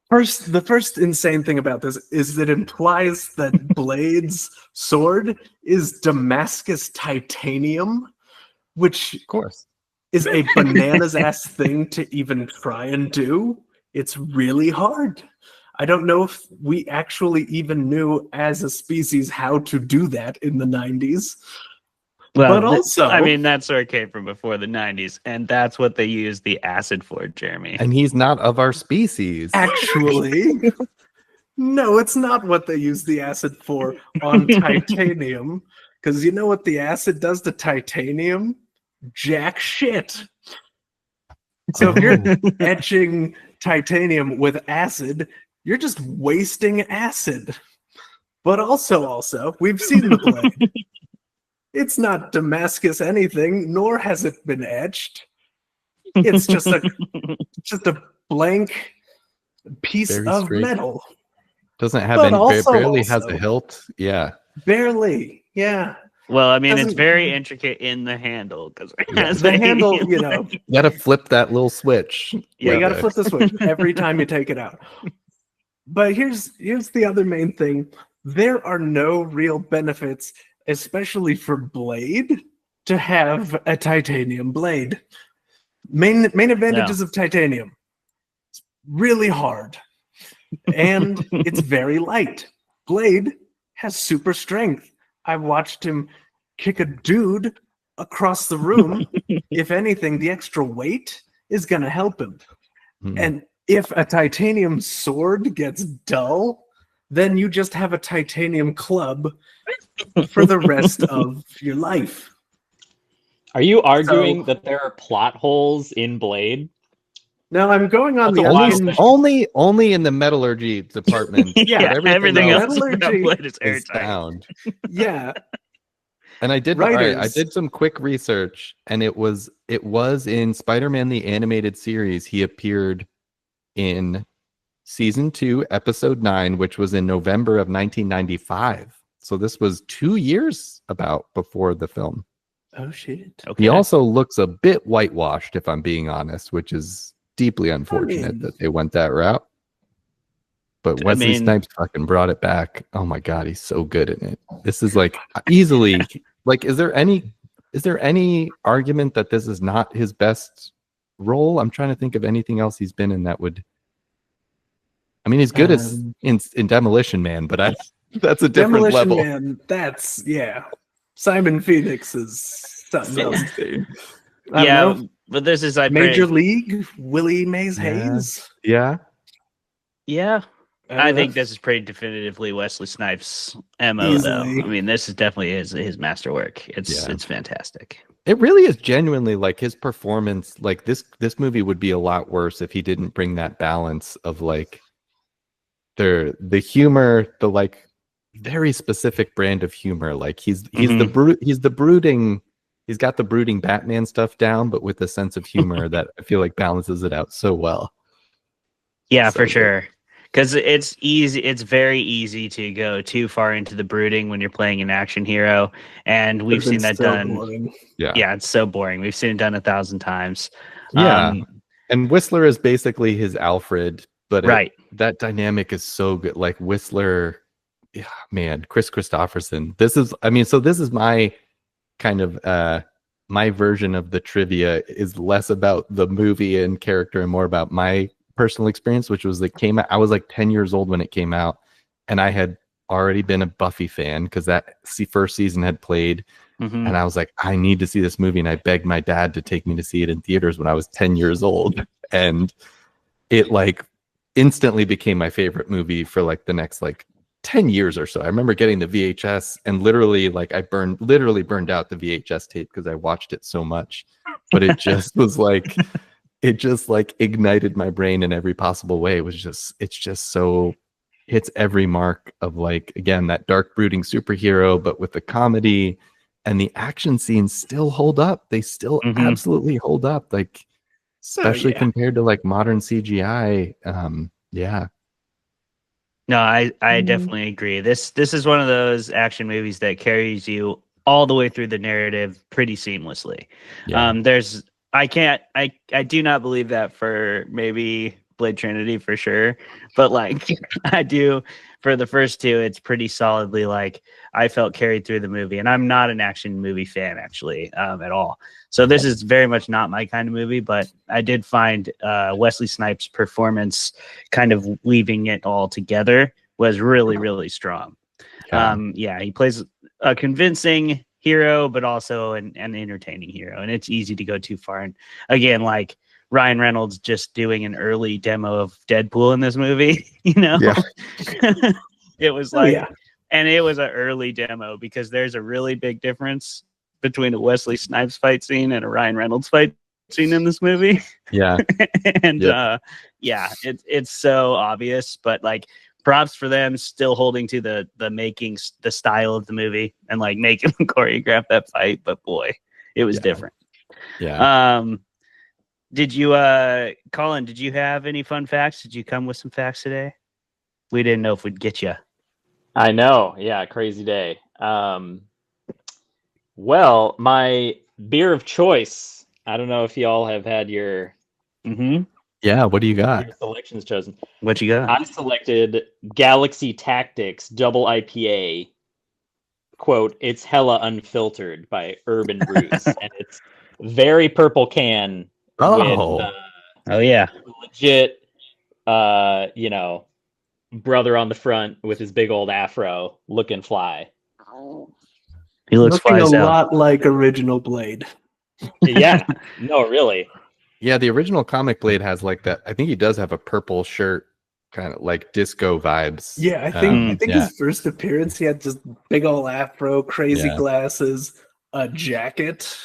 Speaker 8: the first insane thing about this is that it implies that Blade's sword is Damascus titanium, which
Speaker 7: Of course.
Speaker 8: is a bananas ass thing to even try and do. It's really hard. I don't know if we actually even knew as a species how to do that in the 90s.
Speaker 3: Well,
Speaker 8: But also,
Speaker 3: I mean, that sort of came from before the 90s, and that's what they used the acid for, Jeremy.
Speaker 7: And he's not of our species.
Speaker 8: actually, no, it's not what they use the acid for on titanium. Because you know what the acid does to titanium? Jack shit. So if you're etching titanium with acid, you're just wasting acid. But also, we've seen the blade. It's not Damascus anything, nor has it been etched. It's just a blank piece
Speaker 7: Very
Speaker 8: of
Speaker 7: straight.
Speaker 8: metal.
Speaker 7: Doesn't have
Speaker 8: But
Speaker 7: any,
Speaker 8: also-
Speaker 7: barely has a hilt. Yeah.
Speaker 8: Barely, yeah.
Speaker 3: Well, I mean, it's
Speaker 8: Doesn't-
Speaker 3: very intricate in the handle because
Speaker 8: The handle, you know,
Speaker 7: You gotta flip that little switch.
Speaker 8: you got to
Speaker 7: With
Speaker 8: flip the switch every time you take it out. But here's the other main thing. There are no real benefits, especially for Blade, to have a titanium blade. Main advantages of titanium. It's really hard. And it's very light. Blade has super strength. I watched him kick a dude across the room. If anything, the extra weight is going to help him.
Speaker 7: Mhm.
Speaker 8: And if a titanium sword gets dull, then you just have a titanium club for the rest of your life.
Speaker 9: Are you arguing that there are plot holes in Blade?
Speaker 8: Now I'm going on
Speaker 9: That's
Speaker 8: the
Speaker 9: a wild
Speaker 8: other
Speaker 9: thing.
Speaker 7: only in the metallurgy department.
Speaker 8: Yeah,
Speaker 7: But
Speaker 3: everything
Speaker 8: else
Speaker 3: else about
Speaker 8: metallurgy
Speaker 3: Blade is
Speaker 7: is
Speaker 3: airtight.
Speaker 7: sound.
Speaker 8: Yeah,
Speaker 7: And I did all right, I
Speaker 8: Writers.
Speaker 7: did some quick research, and it was in Spider-Man the Animated Series. He appeared in season 2, episode 9, which was in November of 1995. So this was 2 years before the film.
Speaker 8: oh shit.
Speaker 3: Okay.
Speaker 7: He also looks a bit whitewashed, if I'm being honest, which is deeply unfortunate
Speaker 8: mean-
Speaker 7: that they went that route. But
Speaker 3: I
Speaker 7: Wesley
Speaker 3: mean-
Speaker 7: Snipes fucking brought it back. Oh my god, he's so good in it. This is like easily like is there any argument that this is not his best role? I'm trying to think of anything else he's been in that would. I mean, he's good as in Demolition Man, but that's a different
Speaker 8: Demolition
Speaker 7: level.
Speaker 8: Man, that's Simon Phoenix is something else.
Speaker 7: Insane.
Speaker 8: I
Speaker 3: yeah,
Speaker 8: don't know.
Speaker 3: but this is
Speaker 8: Major League, Willie Mays
Speaker 7: Yeah.
Speaker 8: Hayes.
Speaker 7: Yeah.
Speaker 3: Yeah,
Speaker 8: don't
Speaker 3: I
Speaker 8: know.
Speaker 3: think this is pretty definitively Wesley Snipes' MO, though.
Speaker 8: Easily.
Speaker 3: I mean, this is definitely his masterwork. It's
Speaker 7: Yeah.
Speaker 3: it's fantastic.
Speaker 7: It really is genuinely like his performance. Like this movie would be a lot worse if he didn't bring that balance of like the humor, the like very specific brand of humor. Like he's the brooding. He's got the brooding Batman stuff down, but with a sense of humor that I feel like balances it out so well.
Speaker 3: Yeah,
Speaker 7: So
Speaker 3: for
Speaker 7: good.
Speaker 3: sure. Because it's easy. It's very easy to go too far into the brooding when you're playing an action hero, and we've
Speaker 8: Could've been
Speaker 3: seen that
Speaker 8: so
Speaker 3: done.
Speaker 8: boring.
Speaker 3: Yeah, it's so boring. We've seen it done 1,000 times.
Speaker 7: Yeah. And Whistler is basically his Alfred, but
Speaker 3: Right.
Speaker 7: that dynamic is so good. Like Whistler, yeah, man, Chris Christopherson. This is my kind of my version of the trivia is less about the movie and character and more about my personal experience, which was that came out. I was like 10 years old when it came out, and I had already been a Buffy fan because that first season had played.
Speaker 3: Mhm.
Speaker 7: And I was like, I need to see this movie. And I begged my dad to take me to see it in theaters when I was 10 years old. And it like instantly became my favorite movie for like the next like 10 years or so. I remember getting the VHS and literally like I literally burned out the VHS tape because I watched it so much. But it just was like, it just like ignited my brain in every possible way. It's just so hits every mark of like, again, that dark brooding superhero, but with the comedy. And the action scenes still hold up. They still absolutely hold up. Like, especially compared to like modern CGI. Yeah.
Speaker 3: No, I definitely agree. This is one of those action movies that carries you all the way through the narrative pretty seamlessly.
Speaker 7: Yeah.
Speaker 3: I do not believe that for maybe Blade Trinity for sure, but like I do for the first two, it's pretty solidly like I felt carried through the movie, and I'm not an action movie fan actually at all. So this is very much not my kind of movie, but I did find Wesley Snipes' performance kind of weaving it all together was really, really strong. He plays a convincing hero, but also an entertaining hero, and it's easy to go too far. And again, like Ryan Reynolds just doing an early demo of Deadpool in this movie, you know, it was like, and it was an early demo because there's a really big difference between a Wesley Snipes fight scene and a Ryan Reynolds fight scene in this movie.
Speaker 7: Yeah.
Speaker 3: And it's so obvious, but like props for them still holding to the style of the movie and like making them choreograph that fight. But boy, it was different.
Speaker 7: Yeah.
Speaker 3: Did you Colin, did you have any fun facts? Did you come with some facts today? We didn't know if we'd get you.
Speaker 9: I know. Yeah, crazy day. Well, my beer of choice. I don't know if y'all have had your
Speaker 7: Yeah, what do you got?
Speaker 9: your selections chosen.
Speaker 3: What you got?
Speaker 9: I selected Galaxy Tactics Double IPA. Quote, it's hella unfiltered by Urban Brews. And it's very purple can with legit brother on the front with his big old afro looking fly.
Speaker 3: He looks
Speaker 8: looking
Speaker 3: fly as
Speaker 8: a
Speaker 3: hell.
Speaker 8: lot like original Blade.
Speaker 9: Yeah, no, really.
Speaker 7: Yeah, the original comic Blade has like that. I think he does have a purple shirt, kind of like disco vibes.
Speaker 8: Yeah, I think his first appearance, he had just big old afro, crazy glasses, a jacket,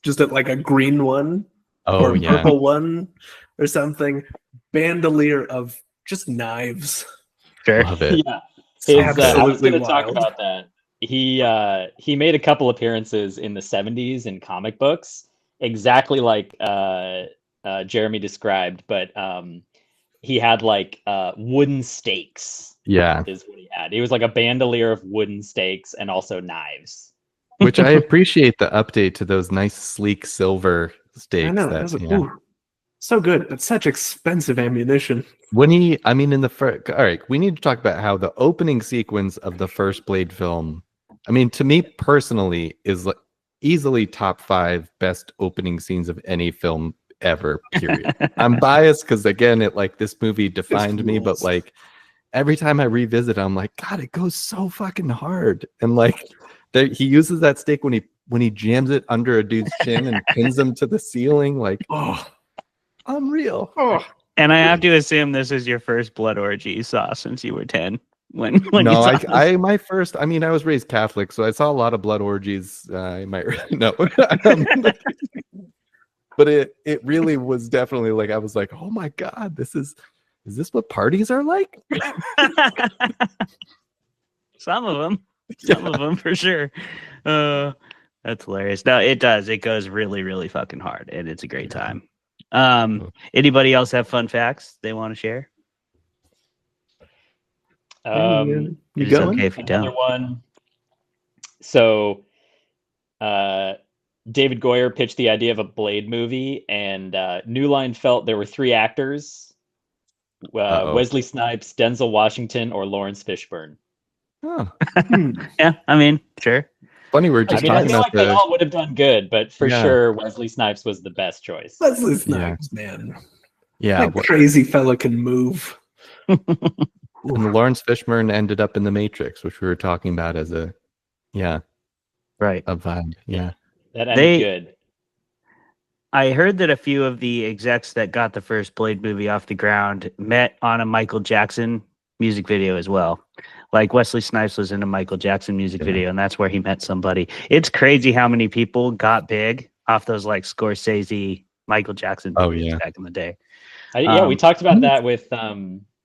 Speaker 8: just like a green one or a purple one or something, bandolier of just knives.
Speaker 3: Sure.
Speaker 7: Love it.
Speaker 9: Yeah,
Speaker 8: Absolutely
Speaker 9: I was going to talk
Speaker 8: wild.
Speaker 9: about that. He made a couple appearances in the 70s in comic books, exactly like Jeremy described, but he had like wooden stakes.
Speaker 7: Yeah.
Speaker 9: Is what he had. He was like a bandolier of wooden stakes and also knives.
Speaker 7: Which I appreciate the update to those nice sleek silver stakes.
Speaker 8: I know. So good, but such expensive ammunition.
Speaker 7: In the first, all right, we need to talk about how the opening sequence of the first Blade film, I mean, to me personally, is like easily top 5 best opening scenes of any film ever, period. I'm biased because again, this movie defined me, but like every time I revisit it, I'm like, God, it goes so fucking hard. And like he uses that stake when he jams it under a dude's chin and pins him to the ceiling, like, oh, unreal. Oh.
Speaker 3: And I have to assume this is your first blood orgy you saw since you were 10. When
Speaker 7: no,
Speaker 3: you saw
Speaker 7: I was raised Catholic, so I saw a lot of blood orgies. I might no, but it really was definitely like I was like, oh my God, is this what parties are like?
Speaker 3: Some of them for sure. That's hilarious. No, it does. It goes really, really fucking hard, and it's a great time. Anybody else have fun facts they want to share?
Speaker 8: You
Speaker 3: It's
Speaker 8: going?
Speaker 3: okay if you
Speaker 9: Another
Speaker 3: don't.
Speaker 9: one. So, David Goyer pitched the idea of a Blade movie, and New Line felt there were 3 actors: Wesley Snipes, Denzel Washington, or Lawrence Fishburne.
Speaker 7: Oh.
Speaker 3: Yeah, I mean, sure.
Speaker 7: Funny, we're just
Speaker 9: I
Speaker 7: talking
Speaker 9: feel
Speaker 7: about
Speaker 9: like they all would have done good, but for
Speaker 7: Yeah.
Speaker 9: sure, Wesley Snipes was the best choice.
Speaker 8: Wesley Snipes, man.
Speaker 7: yeah.
Speaker 8: That crazy fella can move.
Speaker 7: And Lawrence Fishburne ended up in The Matrix, which we were talking about as a
Speaker 3: Right.
Speaker 7: a vibe. Yeah.
Speaker 9: That ended good.
Speaker 3: I heard that a few of the execs that got the first Blade movie off the ground met on a Michael Jackson music video as well. Like Wesley Snipes was in a Michael Jackson music video, and that's where he met somebody. It's crazy how many people got big off those like Scorsese, Michael Jackson movies back in the day.
Speaker 9: We talked about that with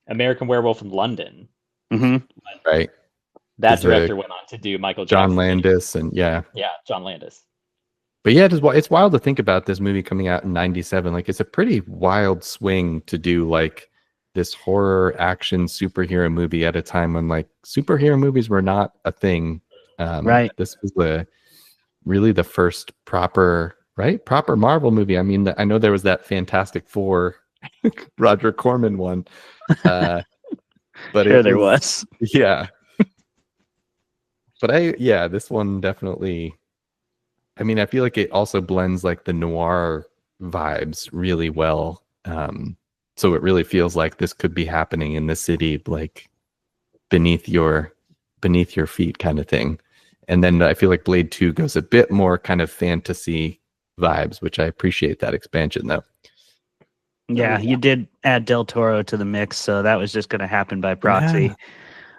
Speaker 9: American Werewolf in London.
Speaker 7: Right.
Speaker 9: That director went on to do Michael Jackson.
Speaker 7: John Landis and
Speaker 9: John Landis.
Speaker 7: But yeah, it's wild to think about this movie coming out in 97. Like it's a pretty wild swing to do like this horror action superhero movie at a time when like superhero movies were not a thing.
Speaker 3: Right.
Speaker 7: This was really the first proper Marvel movie. I mean, I know there was that Fantastic Four Roger Corman one. But
Speaker 3: Sure, there was.
Speaker 7: Yeah. But this one definitely. I mean, I feel like it also blends like the noir vibes really well. So it really feels like this could be happening in the city, like beneath your feet kind of thing. And then I feel like Blade 2 goes a bit more kind of fantasy vibes, which I appreciate that expansion though.
Speaker 3: Yeah, you did add Del Toro to the mix, so that was just going to happen by proxy.
Speaker 7: Yeah.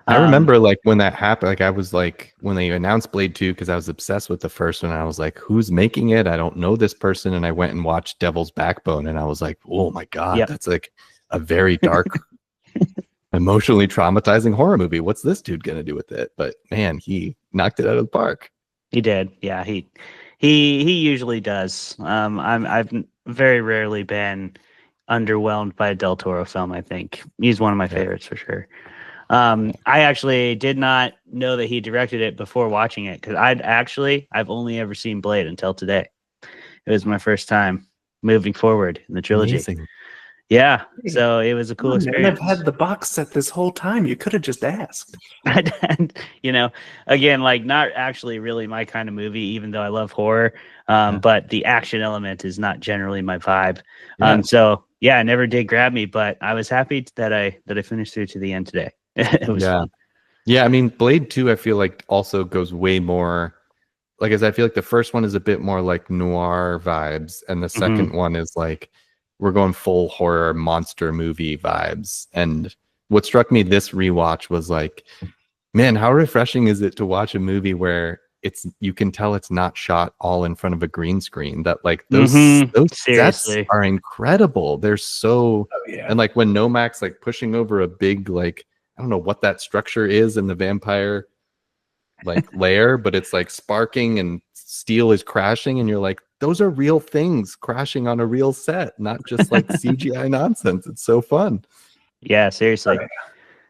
Speaker 7: I remember like when that happened, like I was like when they announced Blade 2, because I was obsessed with the first one. I was like, who's making it? I don't know this person. And I went and watched Devil's Backbone and I was like, oh my God, that's like a very dark, emotionally traumatizing horror movie. What's this dude gonna do with it? But man, he knocked it out of the park.
Speaker 3: He did. Yeah, he usually does. I've very rarely been underwhelmed by a Del Toro film. I think he's one of my favorites for sure. I actually did not know that he directed it before watching it, because I've only ever seen Blade until today. It was my first time moving forward in the trilogy.
Speaker 7: Amazing.
Speaker 3: Yeah, so it was a cool experience.
Speaker 8: I've had the box set this whole time. You could have just asked.
Speaker 3: You know, again, like not actually really my kind of movie, even though I love horror. But the action element is not generally my vibe. So yeah, it never did grab me, but I was happy that I finished through to the end today. It was fun.
Speaker 7: Yeah, I mean, Blade 2, I feel like also goes way more, like, as I feel like the first one is a bit more like noir vibes, and the second one is like, we're going full horror monster movie vibes. And what struck me this rewatch was like, man, how refreshing is it to watch a movie where you can tell it's not shot all in front of a green screen, that like those sets are incredible. They're so, and like when Nomak's like pushing over a big, like, I don't know what that structure is in the vampire like layer, but it's like sparking and steel is crashing, and you're like, those are real things crashing on a real set, not just like CGI nonsense. It's so fun.
Speaker 3: Yeah, seriously.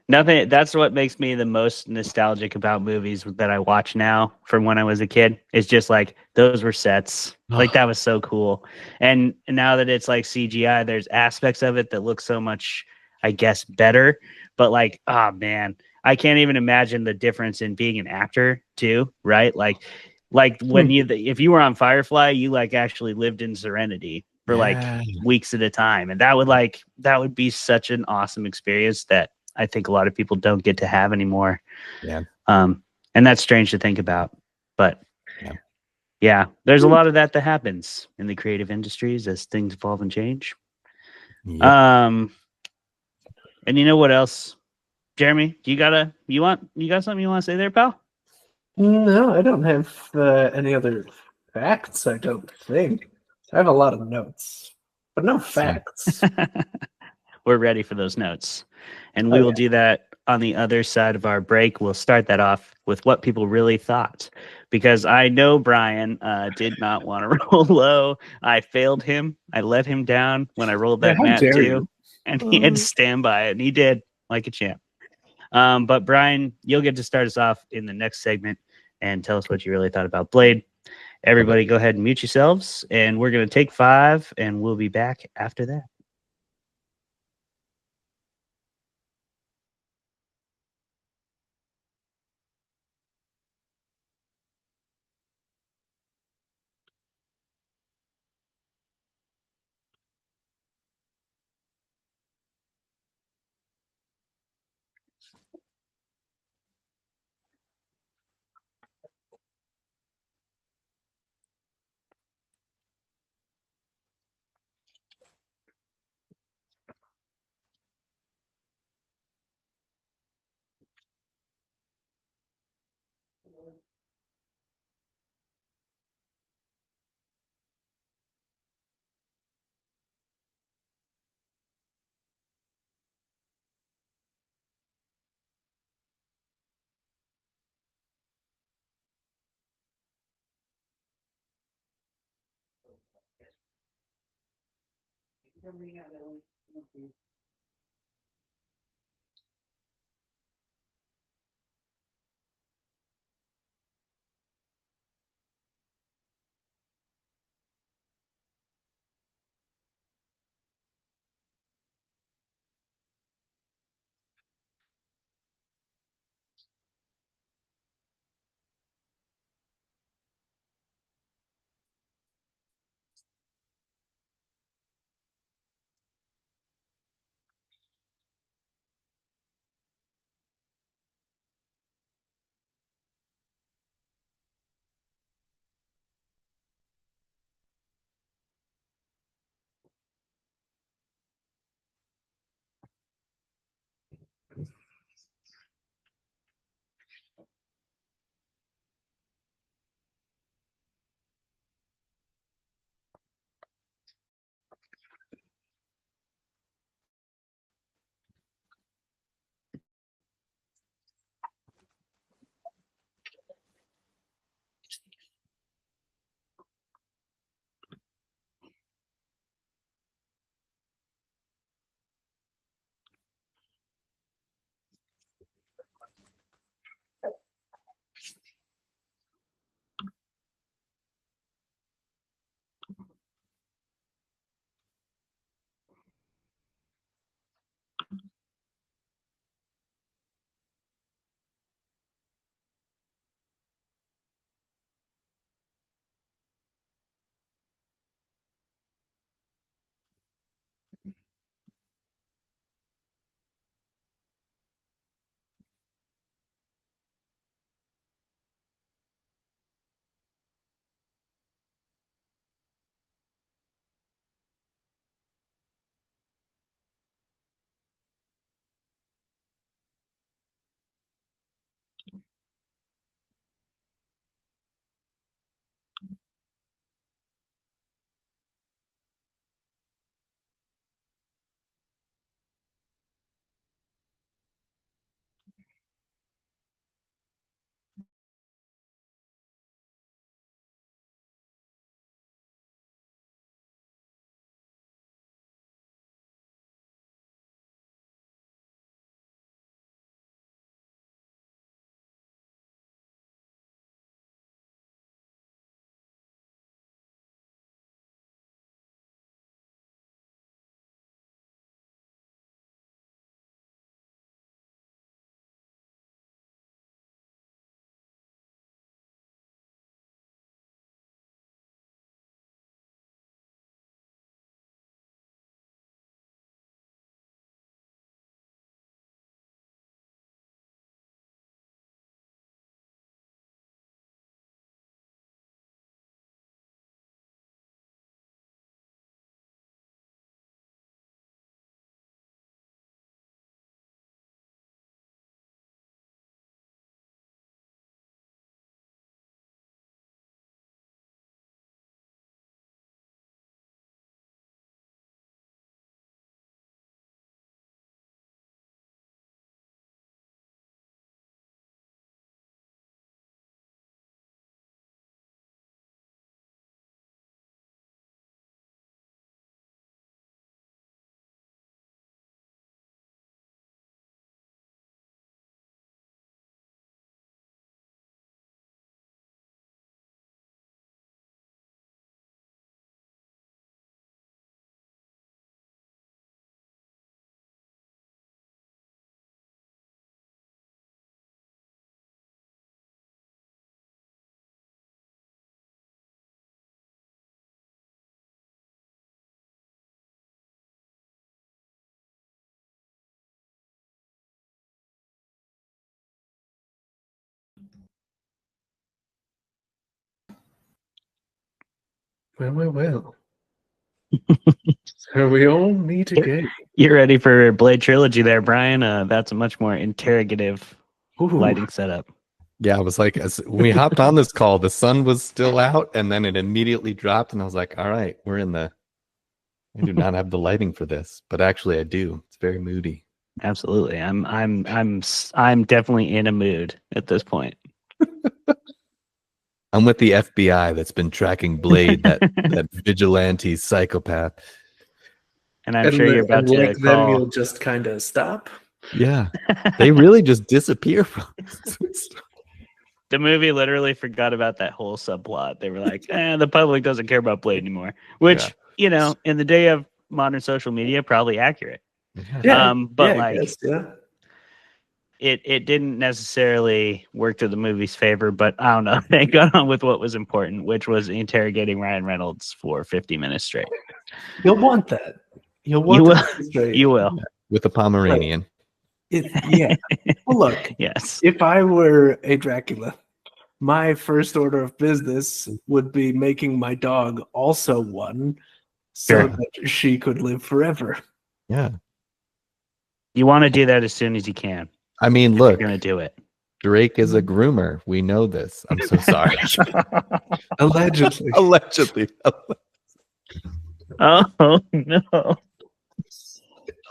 Speaker 3: Nothing. That's what makes me the most nostalgic about movies that I watch now from when I was a kid. It's just like those were sets. Like that was so cool. And now that it's like CGI, there's aspects of it that look so much, I guess, better. But like, oh man, I can't even imagine the difference in being an actor too, right? Like when if you were on Firefly, you like actually lived in Serenity for like weeks at a time, and that would be such an awesome experience that I think a lot of people don't get to have anymore.
Speaker 7: Yeah.
Speaker 3: And that's strange to think about, but yeah, there's a lot of that happens in the creative industries as things evolve and change.
Speaker 7: Yep.
Speaker 3: And you know what else, Jeremy? You got something you want to say there, pal?
Speaker 8: No, I don't have any other facts. I don't think. I have a lot of notes, but no facts.
Speaker 3: We're ready for those notes, and we will do that on the other side of our break. We'll start that off with what people really thought, because I know Brian did not want to roll low. I failed him. I let him down when I rolled that Nat 2, and he had to stand by it, and he did like a champ. But Brian, you'll get to start us off in the next segment and tell us what you really thought about Blade. Everybody go ahead and mute yourselves, and we're going to take 5, and we'll be back after that.
Speaker 8: Well. So we all meet again.
Speaker 3: You're ready for Blade Trilogy there, Brian. That's a much more interrogative
Speaker 8: Ooh.
Speaker 3: lighting setup.
Speaker 7: Yeah, I was like, as we hopped on this call, the sun was still out, and then it immediately dropped, and I was like, all right, we're in the. I do not have the lighting for this, but actually, I do. It's very moody.
Speaker 3: Absolutely. I'm definitely in a mood at this point.
Speaker 7: I'm with the FBI that's been tracking Blade, that vigilante psychopath.
Speaker 3: And I'm sure you're about to
Speaker 8: like them, you'll
Speaker 3: call.
Speaker 8: just kind of stop.
Speaker 7: Yeah, they really just disappear from.
Speaker 3: The movie literally forgot about that whole subplot. They were like, the public doesn't care about Blade anymore, which, in the day of modern social media, probably accurate.
Speaker 8: Yeah.
Speaker 3: But
Speaker 8: I guess,
Speaker 3: it didn't necessarily work to the movie's favor, but I don't know. They got on with what was important, which was interrogating Ryan Reynolds for 50 minutes straight.
Speaker 8: You'll want that.
Speaker 3: You will. You will.
Speaker 7: With a Pomeranian.
Speaker 8: Well, look.
Speaker 3: Yes.
Speaker 8: If I were a Dracula, my first order of business would be making my dog also one, so that she could live forever.
Speaker 7: Yeah.
Speaker 3: You want to do that as soon as you can.
Speaker 7: I mean, look.
Speaker 3: You're going to do it.
Speaker 7: Drake is a groomer. We know this. I'm so sorry.
Speaker 8: Allegedly.
Speaker 7: Allegedly.
Speaker 3: Oh, no.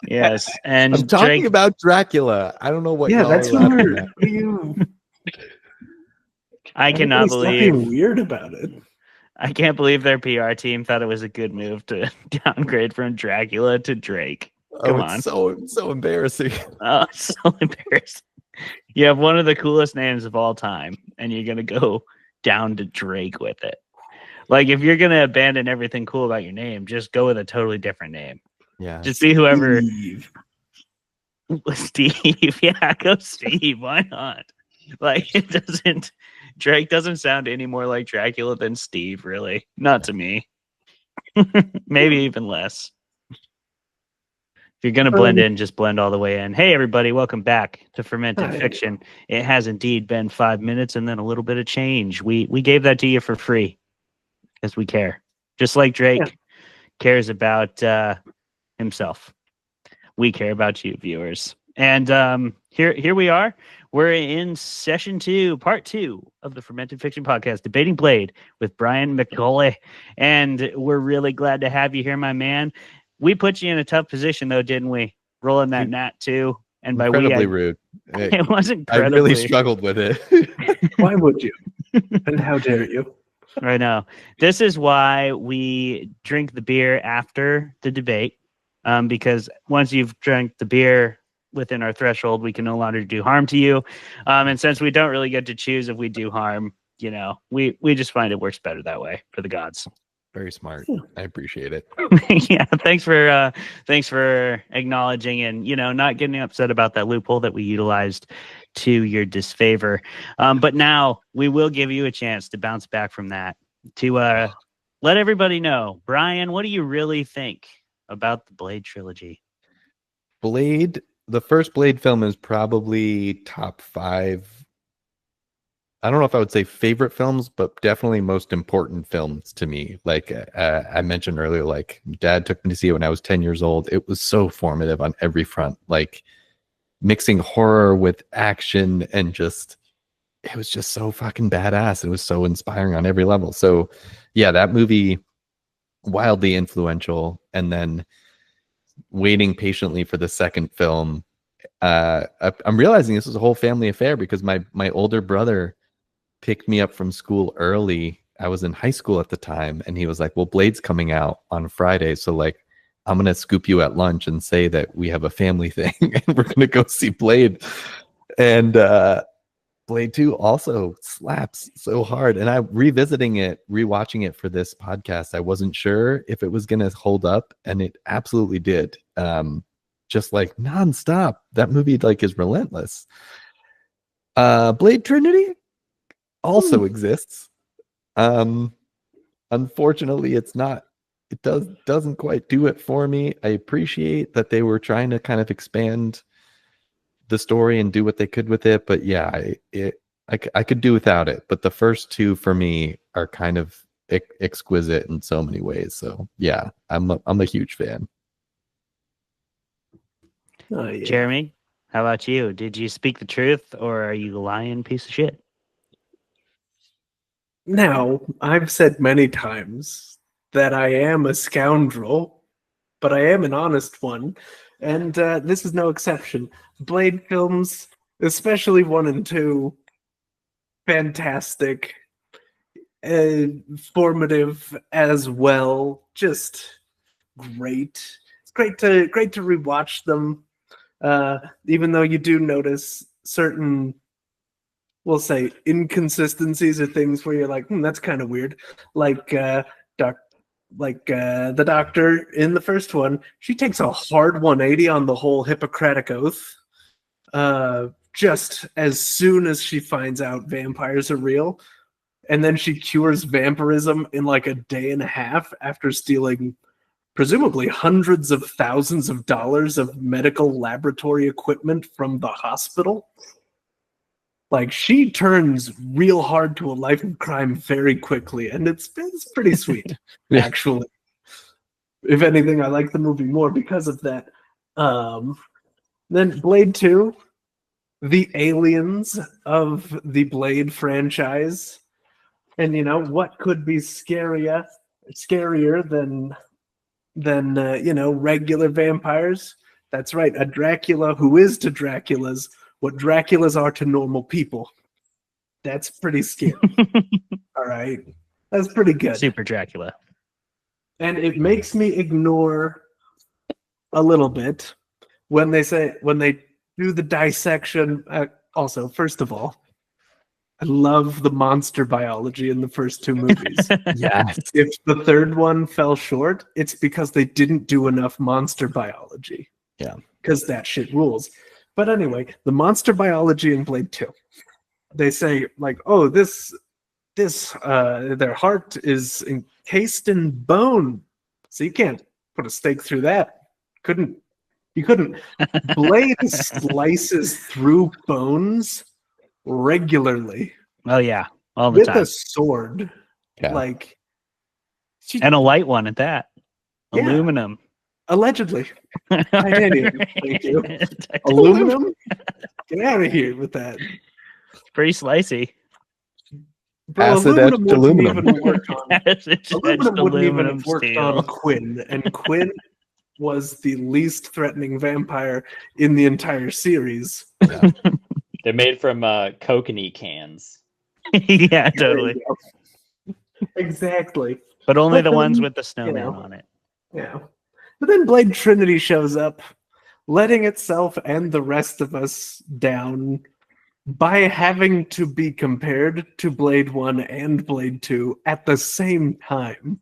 Speaker 3: Yes, and
Speaker 7: I'm talking
Speaker 3: Drake,
Speaker 7: about Dracula. I don't know what.
Speaker 8: Yeah,
Speaker 7: y'all
Speaker 8: that's
Speaker 7: are laughing
Speaker 8: weird.
Speaker 7: at.
Speaker 8: What are you?
Speaker 3: I cannot
Speaker 8: Stop
Speaker 3: believe
Speaker 8: being weird about it.
Speaker 3: I can't believe their PR team thought it was a good move to downgrade from Dracula to Drake. Come on,
Speaker 7: it's so embarrassing.
Speaker 3: Oh, it's so embarrassing. You have one of the coolest names of all time, and you're gonna go down to Drake with it. Like, if you're gonna abandon everything cool about your name, just go with a totally different name.
Speaker 7: Yeah.
Speaker 3: Just see whoever.
Speaker 8: Steve.
Speaker 3: Steve, yeah, go Steve. Why not? Like, Drake doesn't sound any more like Dracula than Steve, really. Not to me. Maybe even less. If you're going to blend in, just blend all the way in. Hey, everybody, welcome back to Fermented Fiction. It has indeed been 5 minutes and then a little bit of change. We gave that to you for free because we care. Just like Drake cares about himself. We care about you, viewers. And here we are. We're in session 2, part 2 of the Fermented Fiction podcast, Debating Blade with Brian McAuley. And we're really glad to have you here, my man. We put you in a tough position, though, didn't we? Rolling that nat 2. And by
Speaker 7: incredibly rude.
Speaker 3: It was incredibly.
Speaker 7: I really struggled with it.
Speaker 8: Why would you? And how dare you?
Speaker 3: I know. This is why we drink the beer after the debate. Because once you've drank the beer within our threshold, we can no longer do harm to you. And since we don't really get to choose if we do harm, we just find it works better that way for the gods.
Speaker 7: Very smart. I appreciate it.
Speaker 3: Yeah, thanks for acknowledging and not getting upset about that loophole that we utilized to your disfavor. But now we will give you a chance to bounce back from that, to let everybody know, Brian, what do you really think about the Blade trilogy?
Speaker 7: Blade, the first Blade film is probably top 5. I don't know if I would say favorite films, but definitely most important films to me. Like I mentioned earlier, like Dad took me to see it when I was 10 years old. It was so formative on every front, like mixing horror with action and it was just so fucking badass. It was so inspiring on every level. So yeah, that movie, wildly influential. And then waiting patiently for the second film. I'm realizing this is a whole family affair because my older brother picked me up from school early. I was in high school at the time, and he was like, well, Blade's coming out on Friday, so like I'm gonna scoop you at lunch and say that we have a family thing and we're gonna go see Blade. And Blade 2 also slaps so hard. And I rewatching it for this podcast, I wasn't sure if it was gonna hold up, and it absolutely did. Just like nonstop. That movie like is relentless. Blade Trinity also exists. Unfortunately, it doesn't quite do it for me. I appreciate that they were trying to kind of expand the story and do what they could with it, but yeah, I could do without it. But the first 2 for me are kind of exquisite in so many ways. So yeah, I'm a huge fan.
Speaker 8: Oh, yeah.
Speaker 3: Jeremy, how about you? Did you speak the truth, or are you a lying piece of shit?
Speaker 8: Now, I've said many times that I am a scoundrel, but I am an honest one, and this is no exception. Blade films, especially 1 and 2, fantastic, formative as well. Just great. It's great to rewatch them, even though you do notice certain, we'll say, inconsistencies or things where you're like, that's kind of weird. Like the doctor in the first one, she takes a hard 180 on the whole Hippocratic Oath. Just as soon as she finds out vampires are real, and then she cures vampirism in like a day and a half after stealing presumably hundreds of thousands of dollars of medical laboratory equipment from the hospital. Like, she turns real hard to a life of crime very quickly, and it's pretty sweet, actually. If anything, I like the movie more because of that. Then Blade 2, the aliens of the Blade franchise. And what could be scarier than regular vampires? That's right, a Dracula who is to Draculas what Draculas are to normal people. That's pretty scary. All right, that's pretty good.
Speaker 3: Super Dracula.
Speaker 8: And it makes me ignore a little bit when they do the dissection. Also, first of all, I love the monster biology in the first 2 movies.
Speaker 7: Yes.
Speaker 8: If the third one fell short, it's because they didn't do enough monster biology.
Speaker 7: Yeah.
Speaker 8: Because that shit rules. But anyway, the monster biology in Blade 2. They say, like, oh, this their heart is encased in bone. So you can't put a stake through that. You couldn't. Blade slices through bones regularly.
Speaker 3: Oh yeah, all the
Speaker 8: with
Speaker 3: time.
Speaker 8: a sword.
Speaker 7: Yeah.
Speaker 8: Like,
Speaker 3: And a light one at that.
Speaker 8: Yeah.
Speaker 3: Aluminum.
Speaker 8: Allegedly. Titanium. Thank you. Aluminum? Get out of here with that.
Speaker 3: Pretty slicey.
Speaker 8: Bro,
Speaker 7: Acid etched
Speaker 8: wouldn't
Speaker 7: aluminum.
Speaker 8: even work on- aluminum wouldn't even
Speaker 3: Aluminum
Speaker 8: have worked
Speaker 3: steel.
Speaker 8: on Quinn, and Quinn was the least threatening vampire in the entire series.
Speaker 9: They're made from kokanee cans.
Speaker 3: Yeah, totally.
Speaker 8: Exactly.
Speaker 3: But only
Speaker 8: But
Speaker 3: the ones
Speaker 8: then,
Speaker 3: with the snowman
Speaker 8: know.
Speaker 3: on it.
Speaker 8: Yeah. But then Blade Trinity shows up, letting itself and the rest of us down by having to be compared to Blade 1 and Blade 2 at the same time.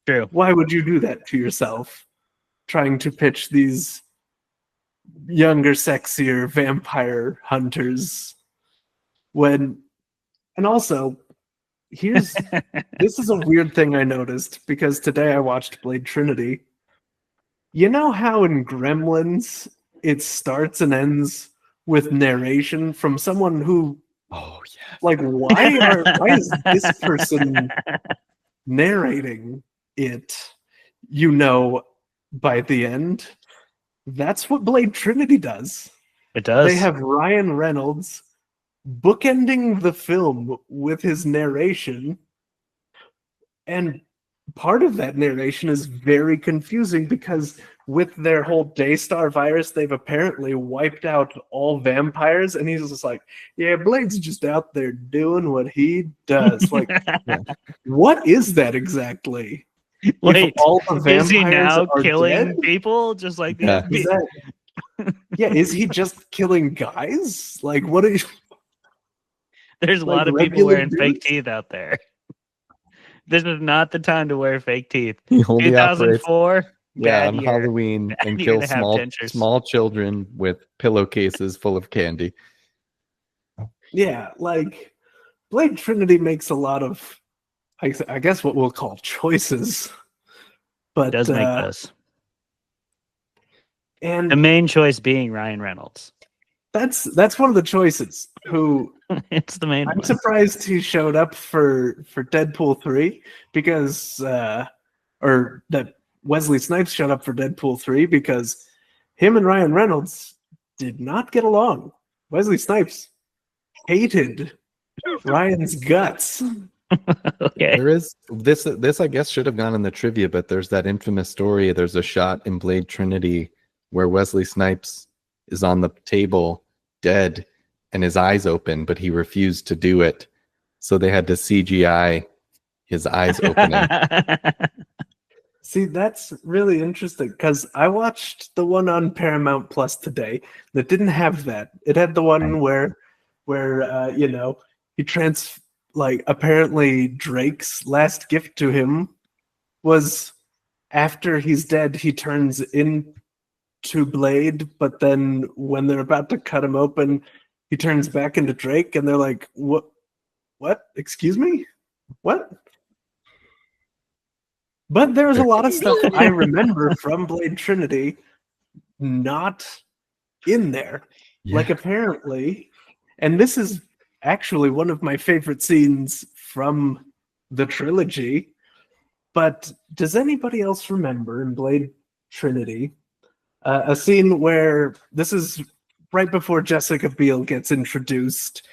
Speaker 3: True.
Speaker 8: Why would you do that to yourself? Trying to pitch these younger, sexier vampire hunters when... And also, this is a weird thing I noticed, because today I watched Blade Trinity. You know how in Gremlins it starts and ends with narration from someone who,
Speaker 7: Oh yeah.
Speaker 8: like, why is this person narrating it? By the end, that's what Blade Trinity does.
Speaker 3: It does.
Speaker 8: They have Ryan Reynolds bookending the film with his narration, and part of that narration is very confusing because with their whole Daystar virus, they've apparently wiped out all vampires, and he's just like, yeah, Blade's just out there doing what he does. Like, what is that exactly?
Speaker 3: Wait,
Speaker 8: If all the vampires
Speaker 3: is he now
Speaker 8: are
Speaker 3: killing
Speaker 8: dead?
Speaker 3: people just like
Speaker 7: Yeah.
Speaker 3: these?
Speaker 8: Is he just killing guys? Like, what are you...
Speaker 3: There's a
Speaker 8: like
Speaker 3: lot of people
Speaker 8: regular
Speaker 3: wearing fake
Speaker 8: dudes?
Speaker 3: teeth out there. This is not the time to wear fake teeth.
Speaker 7: He only operates
Speaker 3: 2004, bad
Speaker 7: on
Speaker 3: year.
Speaker 7: Halloween
Speaker 3: Bad
Speaker 7: and
Speaker 3: year
Speaker 7: kill
Speaker 3: to have dentures.
Speaker 7: small children with pillowcases full of candy.
Speaker 8: Yeah, like, Blade Trinity makes a lot of, I guess, what we'll call choices. But
Speaker 3: Does make those.
Speaker 8: and
Speaker 3: The main choice being Ryan Reynolds.
Speaker 8: that's one of the choices. Who
Speaker 3: It's the main
Speaker 8: I'm
Speaker 3: one.
Speaker 8: surprised he showed up for Deadpool 3 because or that Wesley Snipes showed up for Deadpool 3 because him and Ryan Reynolds did not get along. Wesley Snipes hated Ryan's guts.
Speaker 3: Okay.
Speaker 7: There is this. I guess should have gone in the trivia, but there's that infamous story. There's a shot in Blade Trinity where Wesley Snipes is on the table, dead, and his eyes open, but he refused to do it, so they had to CGI his eyes opening.
Speaker 8: See, that's really interesting because I watched the one on Paramount Plus today that didn't have that. It had the one where he apparently Drake's last gift to him was after he's dead, he turns into Blade, but then when they're about to cut him open, he turns back into Drake, and they're like, "What? Excuse me? What?" But there was a lot of stuff I remember from Blade Trinity not in there.
Speaker 7: Yeah.
Speaker 8: Like apparently, and this is actually one of my favorite scenes from the trilogy, but does anybody else remember in Blade Trinity a scene where this is right before Jessica Biel gets introduced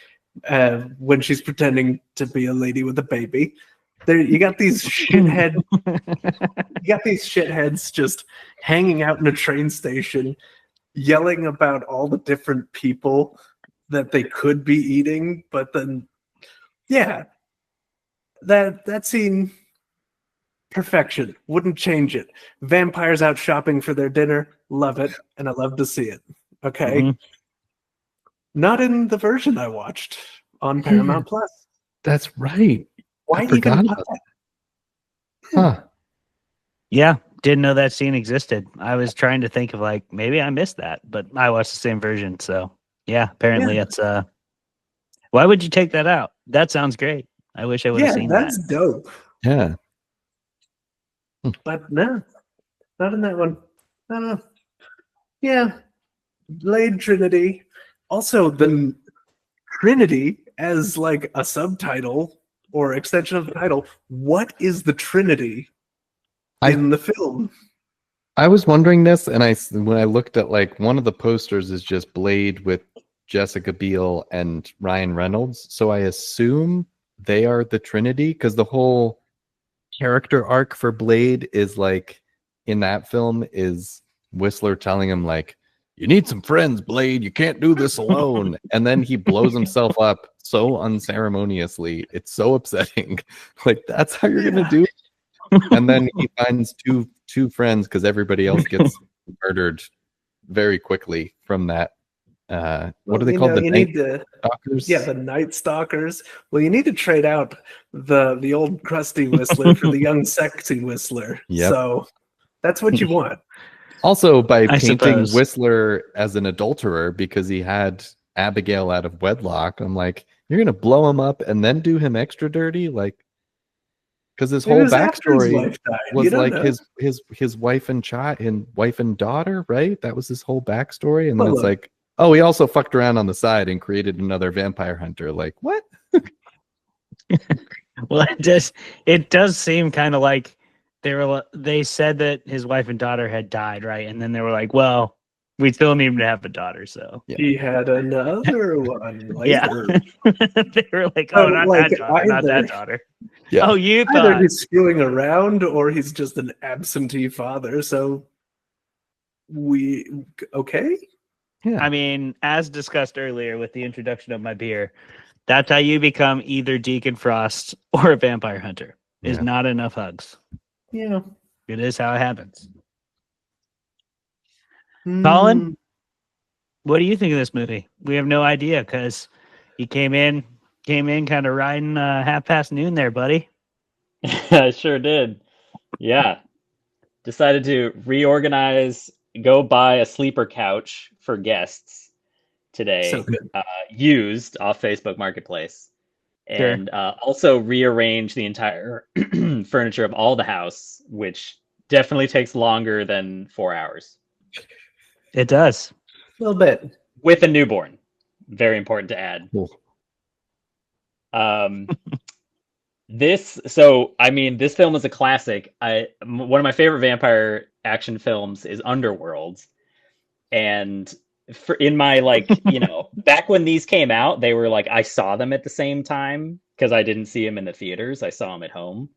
Speaker 8: when she's pretending to be a lady with a baby? There, you got these shitheads just hanging out in a train station, yelling about all the different people that they could be eating. But then, yeah, that scene, perfection. Wouldn't change it. Vampires out shopping for their dinner, love it, and I love to see it. Okay,
Speaker 3: Mhm.
Speaker 8: Not in the version I watched on Paramount Plus.
Speaker 7: That's right.
Speaker 8: Why
Speaker 7: I
Speaker 8: even
Speaker 7: forgot
Speaker 8: put
Speaker 7: about
Speaker 8: that?
Speaker 7: Huh.
Speaker 3: Yeah, didn't know that scene existed. I was trying to think of like maybe I missed that, but I watched the same version. So yeah, apparently it's Why would you take that out? That sounds great. I wish I would have
Speaker 8: Yeah,
Speaker 3: seen
Speaker 8: that's
Speaker 3: that.
Speaker 8: dope.
Speaker 7: Yeah.
Speaker 8: But no, not in that one. I don't know. Yeah, Blade Trinity. Also, the Trinity as like a subtitle or extension of the title. What is the Trinity in the film?
Speaker 7: I was wondering this, and when I looked at like one of the posters is just Blade with Jessica Biel and Ryan Reynolds, so I assume they are the Trinity because the whole character arc for Blade is like in that film is Whistler telling him like, "You need some friends, Blade. You can't do this alone," and then he blows himself up so unceremoniously. It's so upsetting. Like that's how you're gonna do it? And then he finds two friends because everybody else gets murdered very quickly from that. What are they called? The Night Stalkers?
Speaker 8: Yeah, the Night Stalkers. Well, you need to trade out the old crusty Whistler for the young sexy Whistler.
Speaker 7: Yep.
Speaker 8: So that's what you want.
Speaker 7: Also, by
Speaker 3: I
Speaker 7: painting
Speaker 3: suppose.
Speaker 7: Whistler as an adulterer because he had Abigail out of wedlock, I'm like, you're gonna blow him up and then do him extra dirty, like. Because his whole backstory was like his wife and child and wife and daughter, right? That was his whole backstory, and then it's like, oh, he also fucked around on the side and created another vampire hunter. Like what?
Speaker 3: Well, it does seem kind of like they said that his wife and daughter had died, right? And then they were like, well, we still need him to have a daughter, so
Speaker 8: he had another one later.
Speaker 3: Yeah. They were like, oh, not that daughter, not that daughter.
Speaker 7: Yeah.
Speaker 3: Oh, you
Speaker 8: Either
Speaker 3: thought
Speaker 8: he's screwing around or he's just an absentee father. So okay.
Speaker 7: Yeah.
Speaker 3: I mean, as discussed earlier with the introduction of my beer, that's how you become either Deacon Frost or a vampire hunter. Is
Speaker 7: Yeah.
Speaker 3: not enough hugs.
Speaker 8: Yeah.
Speaker 3: It is how it happens. Colin, what do you think of this movie? We have no idea because he came in kind of riding half past noon there, buddy.
Speaker 9: I sure did. Yeah. Decided to reorganize, go buy a sleeper couch for guests today.
Speaker 8: So good.
Speaker 9: Used off Facebook Marketplace.
Speaker 3: Sure.
Speaker 9: And also rearrange the entire furniture of all the house, which definitely takes longer than 4 hours.
Speaker 3: It does.
Speaker 8: A little bit.
Speaker 9: With a newborn. Very important to add.
Speaker 7: Cool.
Speaker 9: This film is a classic. One of my favorite vampire action films is Underworld, and in my back when these came out, they were like I saw them at the same time because I didn't see them in the theaters. I saw them at home,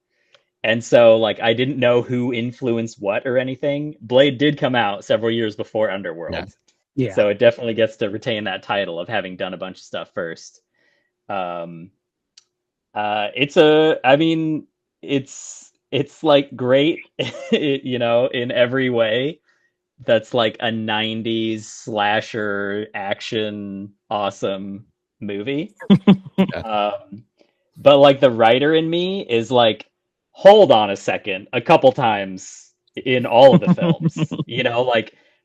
Speaker 9: and so I didn't know who influenced what or anything. Blade did come out several years before Underworld, so it definitely gets to retain that title of having done a bunch of stuff first. It's like great, in every way. That's like a 90s slasher action awesome movie. But like the writer in me is like, hold on a second, a couple times in all of the films,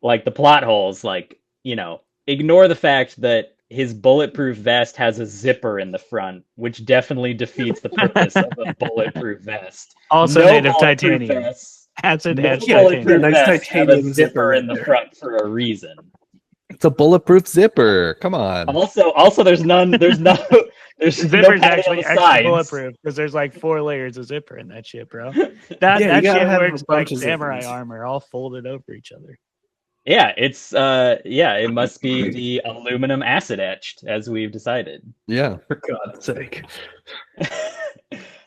Speaker 9: like the plot holes, ignore the fact that his bulletproof vest has a zipper in the front, which definitely defeats the purpose of a bulletproof vest.
Speaker 3: Also made of titanium. Acid edge titanium.
Speaker 8: Nice titanium
Speaker 9: have a zipper in the front for a reason.
Speaker 7: It's a bulletproof zipper. Come on.
Speaker 9: Also, there's no
Speaker 3: Zipper's
Speaker 9: padding
Speaker 3: actually
Speaker 9: on the
Speaker 3: extra
Speaker 9: sides.
Speaker 3: bulletproof because the's like 4 layers of zipper in that shit, bro. That
Speaker 8: you gotta
Speaker 3: shit
Speaker 8: have
Speaker 3: works
Speaker 8: a bunch
Speaker 3: like
Speaker 8: of
Speaker 3: samurai
Speaker 8: zippers.
Speaker 3: armor, all folded over each other.
Speaker 9: Yeah, it's it must be the aluminum acid etched, as we've decided.
Speaker 7: Yeah.
Speaker 8: For God's sake.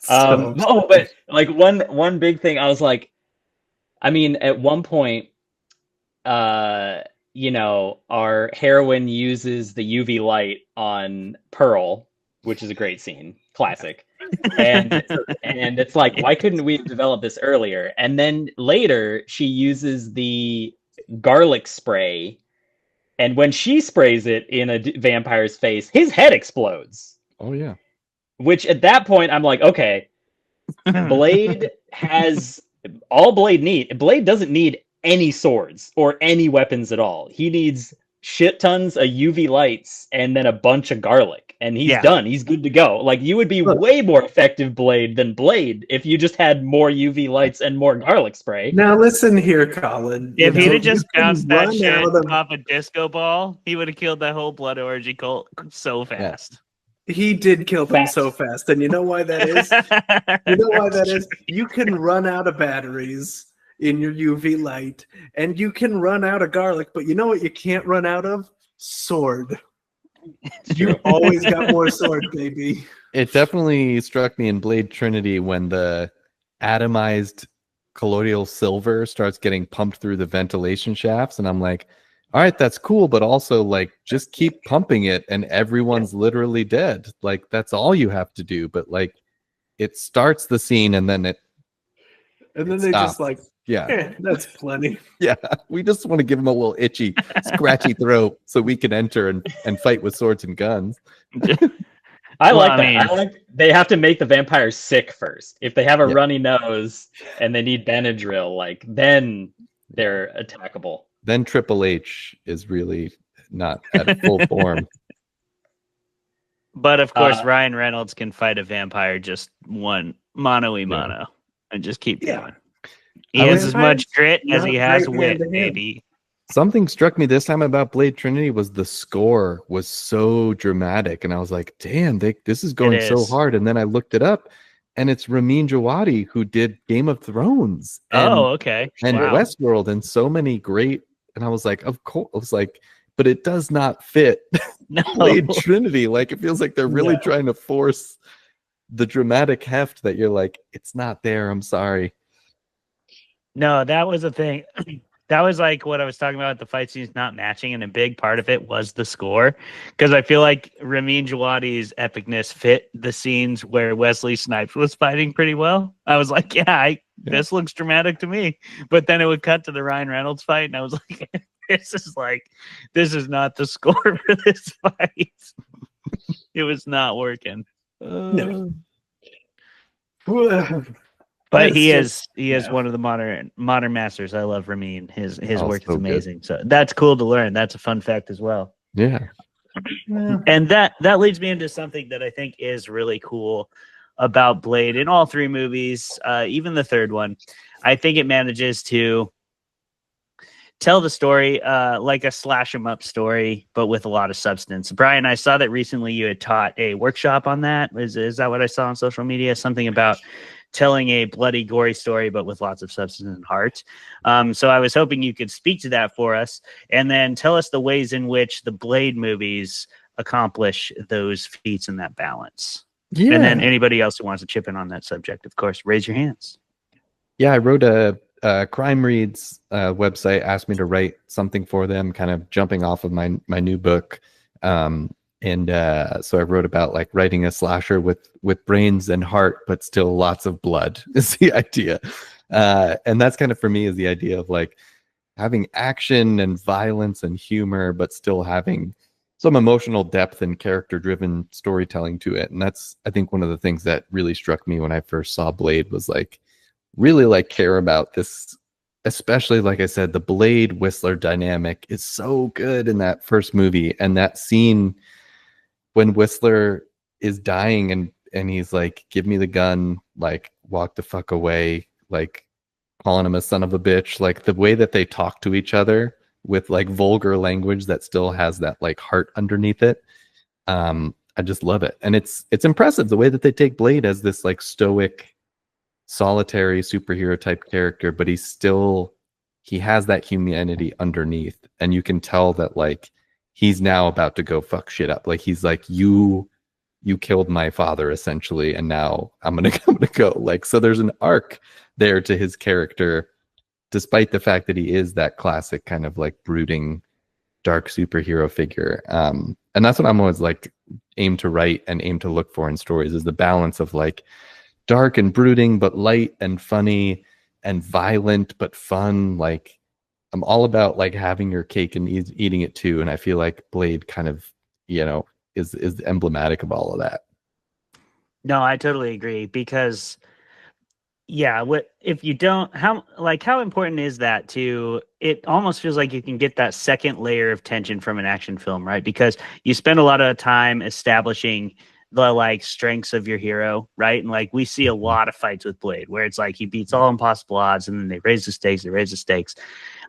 Speaker 9: But like one big thing, I was like, I mean, at one point, our heroine uses the UV light on Pearl, which is a great scene, classic. And it's like, why couldn't we have developed this earlier? And then later, she uses the garlic spray, and when she sprays it in a vampire's face, his head explodes.
Speaker 7: Oh yeah.
Speaker 9: Which at that point, I'm like, okay, Blade has all Blade doesn't need any swords or any weapons at all. He needs shit tons of UV lights and then a bunch of garlic, and he's done. He's good to go. Like, you would be way more effective Blade than Blade if you just had more UV lights and more garlic spray.
Speaker 8: Now listen here, Colin.
Speaker 3: If he'd have just
Speaker 8: you can
Speaker 3: bounced that
Speaker 8: run
Speaker 3: shit
Speaker 8: out of-
Speaker 3: off a disco ball, he would have killed that whole blood orgy cult so fast.
Speaker 8: He did kill them so fast, and you know why that is? You can run out of batteries in your UV light, and you can run out of garlic, but you know what you can't run out of? Sword. You always got more sword, baby.
Speaker 7: It definitely struck me in Blade Trinity when the atomized colloidal silver starts getting pumped through the ventilation shafts, and I'm like, all right, that's cool, but also like just keep pumping it and everyone's literally dead. Like, that's all you have to do. But like, it starts the scene and then they
Speaker 8: stops. Just like, that's plenty.
Speaker 7: Yeah, we just want to give them a little itchy, scratchy throat so we can enter and fight with swords and guns.
Speaker 9: I like that. They have to make the vampires sick first. If they have a runny nose and they need Benadryl, like, then they're attackable.
Speaker 7: Then Triple H is really not at full form.
Speaker 3: But of course, Ryan Reynolds can fight a vampire just one mano y mano and just keep going. He has as much grit as he has wit, baby.
Speaker 7: Something struck me this time about Blade Trinity was the score was so dramatic, and I was like, "Damn, this is going so hard." And then I looked it up, and it's Ramin Djawadi who did Game of Thrones. And Westworld, and so many great. And I was like, of course. I was like, but it does not fit Blade Trinity. Like, it feels like they're really trying to force the dramatic heft that you're like, it's not there. I'm sorry.
Speaker 3: No, that was a thing. That was like what I was talking about, the fight scenes not matching, and a big part of it was the score. Because I feel like Ramin Djawadi's epicness fit the scenes where Wesley Snipes was fighting pretty well. I was like, this looks dramatic to me. But then it would cut to the Ryan Reynolds fight, and I was like, this is not the score for this fight. It was not working.
Speaker 8: No.
Speaker 3: But he is one of the modern masters. I love Ramin. His work is amazing. Good. So that's cool to learn. That's a fun fact as well.
Speaker 7: Yeah.
Speaker 3: And that leads me into something that I think is really cool about Blade in all 3 movies, even the third one. I think it manages to tell the story like a slash 'em up story, but with a lot of substance. Brian, I saw that recently you had taught a workshop on that. Is that what I saw on social media? Something about telling a bloody, gory story, but with lots of substance and heart. So I was hoping you could speak to that for us, and then tell us the ways in which the Blade movies accomplish those feats and that balance.
Speaker 7: Yeah.
Speaker 3: And then anybody else who wants to chip in on that subject, of course, raise your hands.
Speaker 7: Yeah, I wrote a Crime Reads website, asked me to write something for them, kind of jumping off of my new book. So I wrote about like writing a slasher with brains and heart, but still lots of blood is the idea. And that's kind of for me is the idea of like having action and violence and humor, but still having some emotional depth and character-driven storytelling to it. And that's, I think, one of the things that really struck me when I first saw Blade was like, really like care about this, especially like I said, the Blade Whistler dynamic is so good in that first movie. And that scene when Whistler is dying and he's like, give me the gun, like walk the fuck away, like calling him a son of a bitch, like the way that they talk to each other with like vulgar language that still has that like heart underneath it. I just love it. And it's impressive the way that they take Blade as this like stoic, solitary superhero type character, but he has that humanity underneath, and you can tell that like he's now about to go fuck shit up. Like he's like, you killed my father essentially, and now I'm gonna go. Like, so there's an arc there to his character, despite the fact that he is that classic kind of like brooding dark superhero figure. And that's what I'm always like aim to write and aim to look for in stories, is the balance of like dark and brooding, but light and funny, and violent, but fun. Like I'm all about like having your cake and eating it too. And I feel like Blade kind of, is emblematic of all of that.
Speaker 3: No, I totally agree, because what if you don't, how important is that to it? Almost feels like you can get that second layer of tension from an action film, right? Because you spend a lot of time establishing the like strengths of your hero, right? And like we see a lot of fights with Blade where it's like he beats all impossible odds, and then they raise the stakes.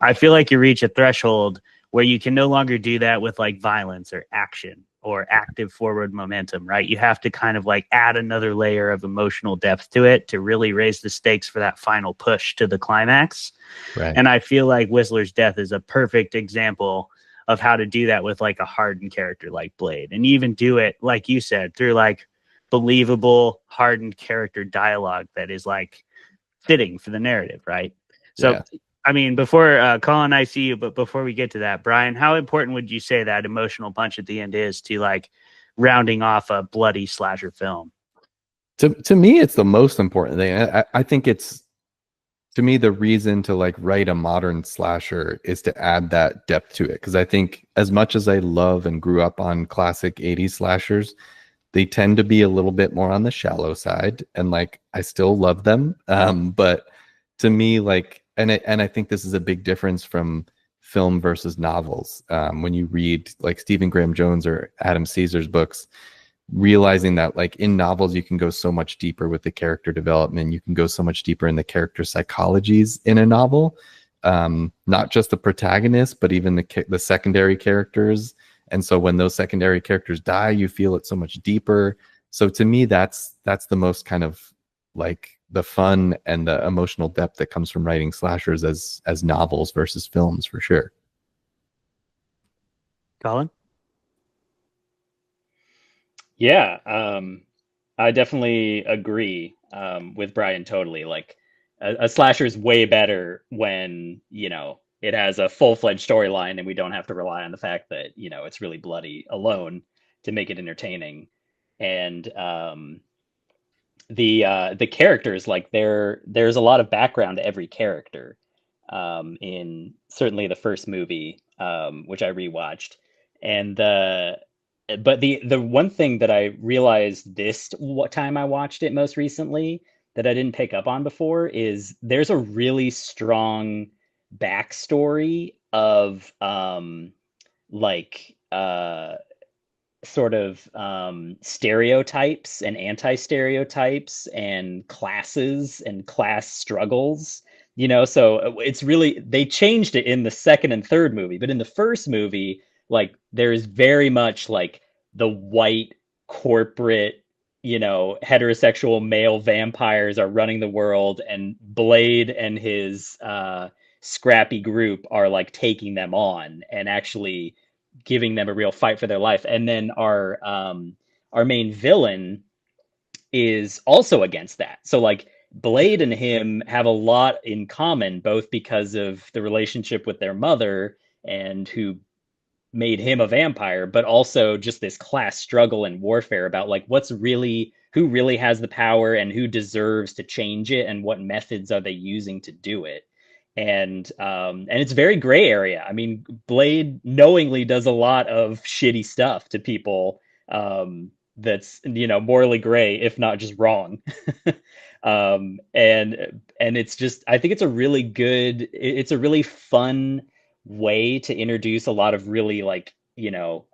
Speaker 3: I feel like you reach a threshold where you can no longer do that with like violence or action or active forward momentum, right? You have to kind of like add another layer of emotional depth to it to really raise the stakes for that final push to the climax.
Speaker 7: Right.
Speaker 3: And I feel like Whistler's death is a perfect example of how to do that with like a hardened character like Blade. And even do it, like you said, through like believable, hardened character dialogue that is like fitting for the narrative, right? So, yeah. I mean, before Colin, I see you, but before we get to that, Brian, how important would you say that emotional punch at the end is to like rounding off a bloody slasher film?
Speaker 7: To me, it's the most important thing. I think it's, to me, the reason to like write a modern slasher is to add that depth to it. Because I think as much as I love and grew up on classic 80s slashers, they tend to be a little bit more on the shallow side. And like, I still love them. But to me, like, and I think this is a big difference from film versus novels. When you read like Stephen Graham Jones or Adam Caesar's books, realizing that like in novels you can go so much deeper with the character development, you can go so much deeper in the character psychologies in a novel, not just the protagonist but even the secondary characters. And so when those secondary characters die, you feel it so much deeper. So to me, that's the most kind of like the fun and the emotional depth that comes from writing slashers as novels versus films, for sure.
Speaker 3: Colin?
Speaker 9: Yeah, I definitely agree with Brian totally. Like a slasher is way better when, it has a full-fledged storyline and we don't have to rely on the fact that, it's really bloody alone to make it entertaining. And the characters, like there's a lot of background to every character in certainly the first movie, which I rewatched. And but the one thing that I realized what time I watched it most recently that I didn't pick up on before is there's a really strong backstory of sort of stereotypes and anti-stereotypes and classes and class struggles You know, so it's really, they changed it in the second and third movie, but in the first movie, like there is very much like the white corporate, you know, heterosexual male vampires are running the world, and Blade and his scrappy group are like taking them on and actually giving them a real fight for their life. And then our main villain is also against that. So like Blade and him have a lot in common, both because of the relationship with their mother and who made him a vampire, but also just this class struggle and warfare about like who really has the power and who deserves to change it, and what methods are they using to do it. And it's very gray area. I mean, Blade knowingly does a lot of shitty stuff to people, that's, you know, morally gray, if not just wrong. And it's just, I think it's a really fun way to introduce a lot of really like, you know,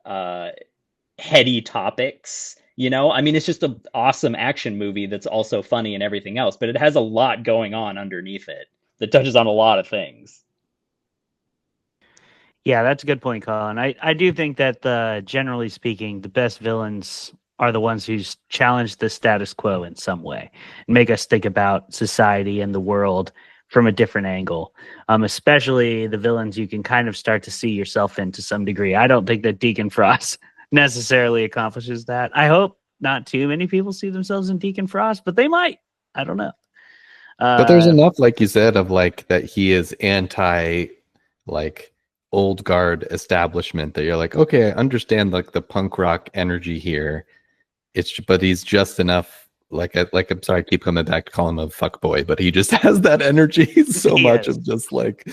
Speaker 9: heady topics. You know, I mean, it's just an awesome action movie that's also funny and everything else, but it has a lot going on underneath it that touches on a lot of things.
Speaker 3: Yeah, that's a good point, Colin. I do think that generally speaking, the best villains are the ones who challenge the status quo in some way and make us think about society and the world from a different angle. Especially the villains you can kind of start to see yourself in to some degree. I don't think that Deacon Frost necessarily accomplishes that. I hope not too many people see themselves in Deacon Frost, but they might. I don't know.
Speaker 7: But there's enough, like you said, of like that he is anti like old guard establishment that you're like, okay, I understand like the punk rock energy here. But he's just enough like I'm sorry, I keep coming back to call him a fuck boy, but he just has that energy so much of just like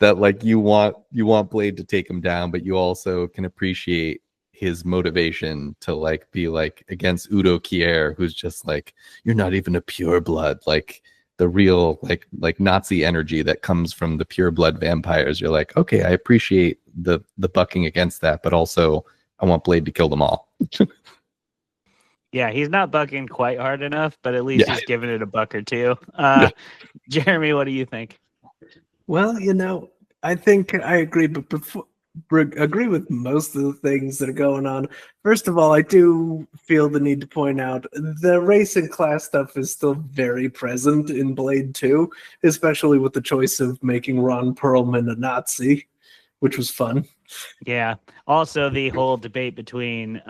Speaker 7: that, like you want Blade to take him down, but you also can appreciate his motivation to like be like against Udo Kier, who's just like, you're not even a pure blood, like the real like Nazi energy that comes from the pure blood vampires. You're like, okay, I appreciate the bucking against that, but also I want Blade to kill them all.
Speaker 3: Yeah, he's not bucking quite hard enough, but at least he's giving it a buck or two. Jeremy, what do you think?
Speaker 8: Well, you know, I think I agree, but agree with most of the things that are going on. First of all, I do feel the need to point out the race and class stuff is still very present in Blade 2, especially with the choice of making Ron Perlman a Nazi, which was fun.
Speaker 3: Yeah. Also, the whole debate between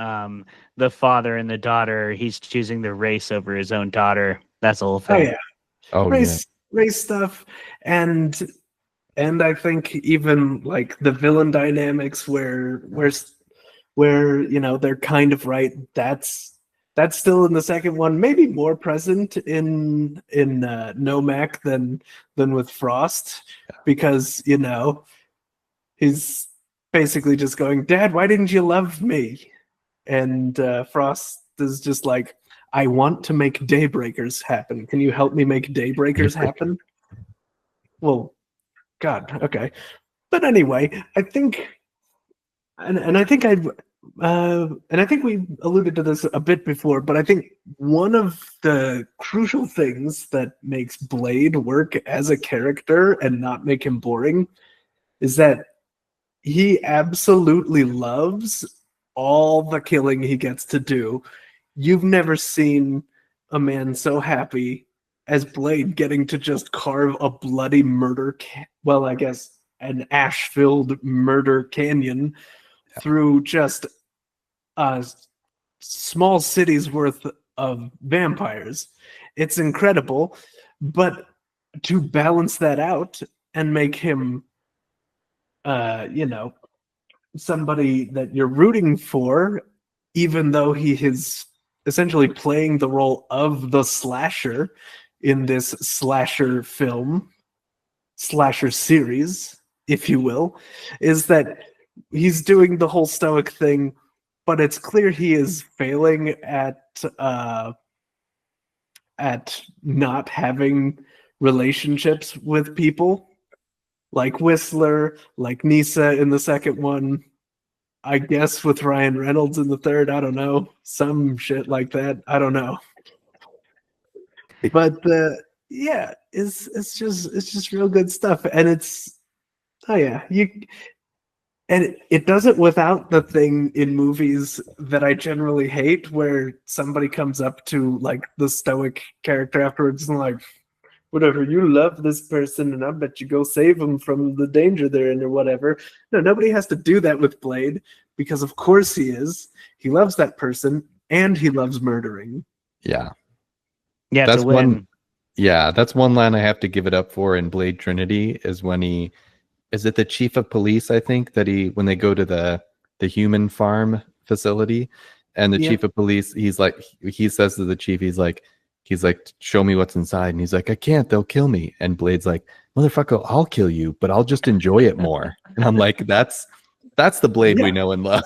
Speaker 3: the father and the daughter, he's choosing the race over his own daughter. That's the whole thing.
Speaker 8: Oh, yeah. Race stuff. And I think even like the villain dynamics where you know they're kind of right. That's still in the second one, maybe more present in Nomak than with Frost, because you know he's basically just going, Dad, why didn't you love me? And Frost is just like, I want to make Daybreakers happen. Can you help me make Daybreakers happen? Well, God, okay. But anyway, I think, and I think I think we alluded to this a bit before, but I think one of the crucial things that makes Blade work as a character and not make him boring is that he absolutely loves all the killing he gets to do. You've never seen a man so happy as Blade getting to just carve a bloody murder, well, I guess an ash-filled murder canyon through just a small city's worth of vampires. It's incredible, but to balance that out and make him you know, somebody that you're rooting for, even though he is essentially playing the role of the slasher in this slasher film, slasher series, if you will, is that he's doing the whole stoic thing, but it's clear he is failing at not having relationships with people. Like Whistler, like Nisa in the second one, I guess with Ryan Reynolds in the third, I don't know, some shit like that, I don't know. But yeah, it's just real good stuff, and it's it does it without the thing in movies that I generally hate, where somebody comes up to like the stoic character afterwards and like, whatever, you love this person and I bet you go save them from the danger they're in or whatever. No, nobody has to do that with Blade, because of course he loves that person and he loves murdering.
Speaker 7: Yeah.
Speaker 3: Yeah,
Speaker 7: That's
Speaker 3: to win.
Speaker 7: one. Yeah, that's one line I have to give it up for in Blade Trinity, is when is it the chief of police, I think, that when they go to the human farm facility, and the chief of police, he says to the chief, he's like, show me what's inside, and he's like, I can't, they'll kill me. And Blade's like, motherfucker, I'll kill you, but I'll just enjoy it more. And I'm like, that's the Blade we know and love.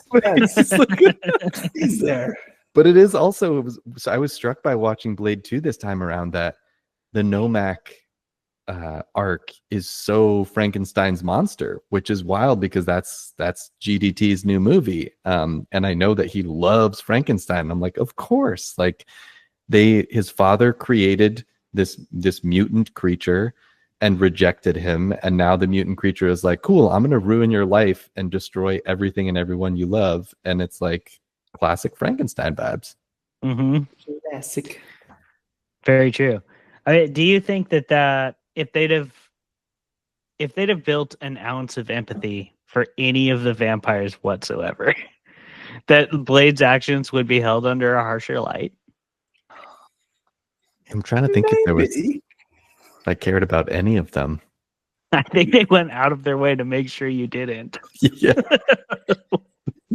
Speaker 8: He's there.
Speaker 7: But it is also, I was struck by watching Blade 2 this time around that the Nomak arc is so Frankenstein's monster, which is wild because that's GDT's new movie. And I know that he loves Frankenstein. I'm like, of course, like his father created this mutant creature and rejected him. And now the mutant creature is like, cool, I'm going to ruin your life and destroy everything and everyone you love. And it's like classic Frankenstein vibes.
Speaker 3: Mm-hmm.
Speaker 8: Classic.
Speaker 3: Very true. Do you think that if they'd have built an ounce of empathy for any of the vampires whatsoever, that Blade's actions would be held under a harsher light?
Speaker 7: I'm trying to think if I cared about any of them.
Speaker 3: I think they went out of their way to make sure you didn't.
Speaker 7: Yeah.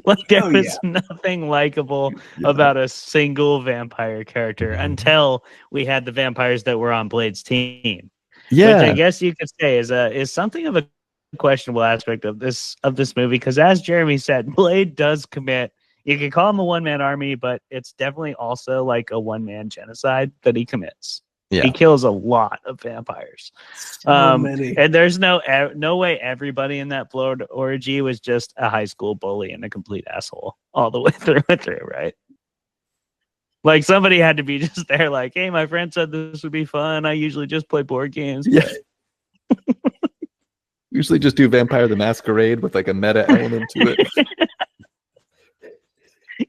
Speaker 3: Like there was nothing likable about a single vampire character until we had the vampires that were on Blade's team.
Speaker 7: Yeah,
Speaker 3: which I guess you could say is something of a questionable aspect of this movie, because as Jeremy said, Blade does commit. You could call him a one-man army, but it's definitely also like a one-man genocide that he commits.
Speaker 7: Yeah.
Speaker 3: He kills a lot of vampires.
Speaker 8: So many.
Speaker 3: And there's no way everybody in that Blood orgy was just a high school bully and a complete asshole all the way through and through, right? Like somebody had to be just there like, hey, my friend said this would be fun. I usually just play board games.
Speaker 7: Yeah. Usually just do Vampire the Masquerade with like a meta element to it.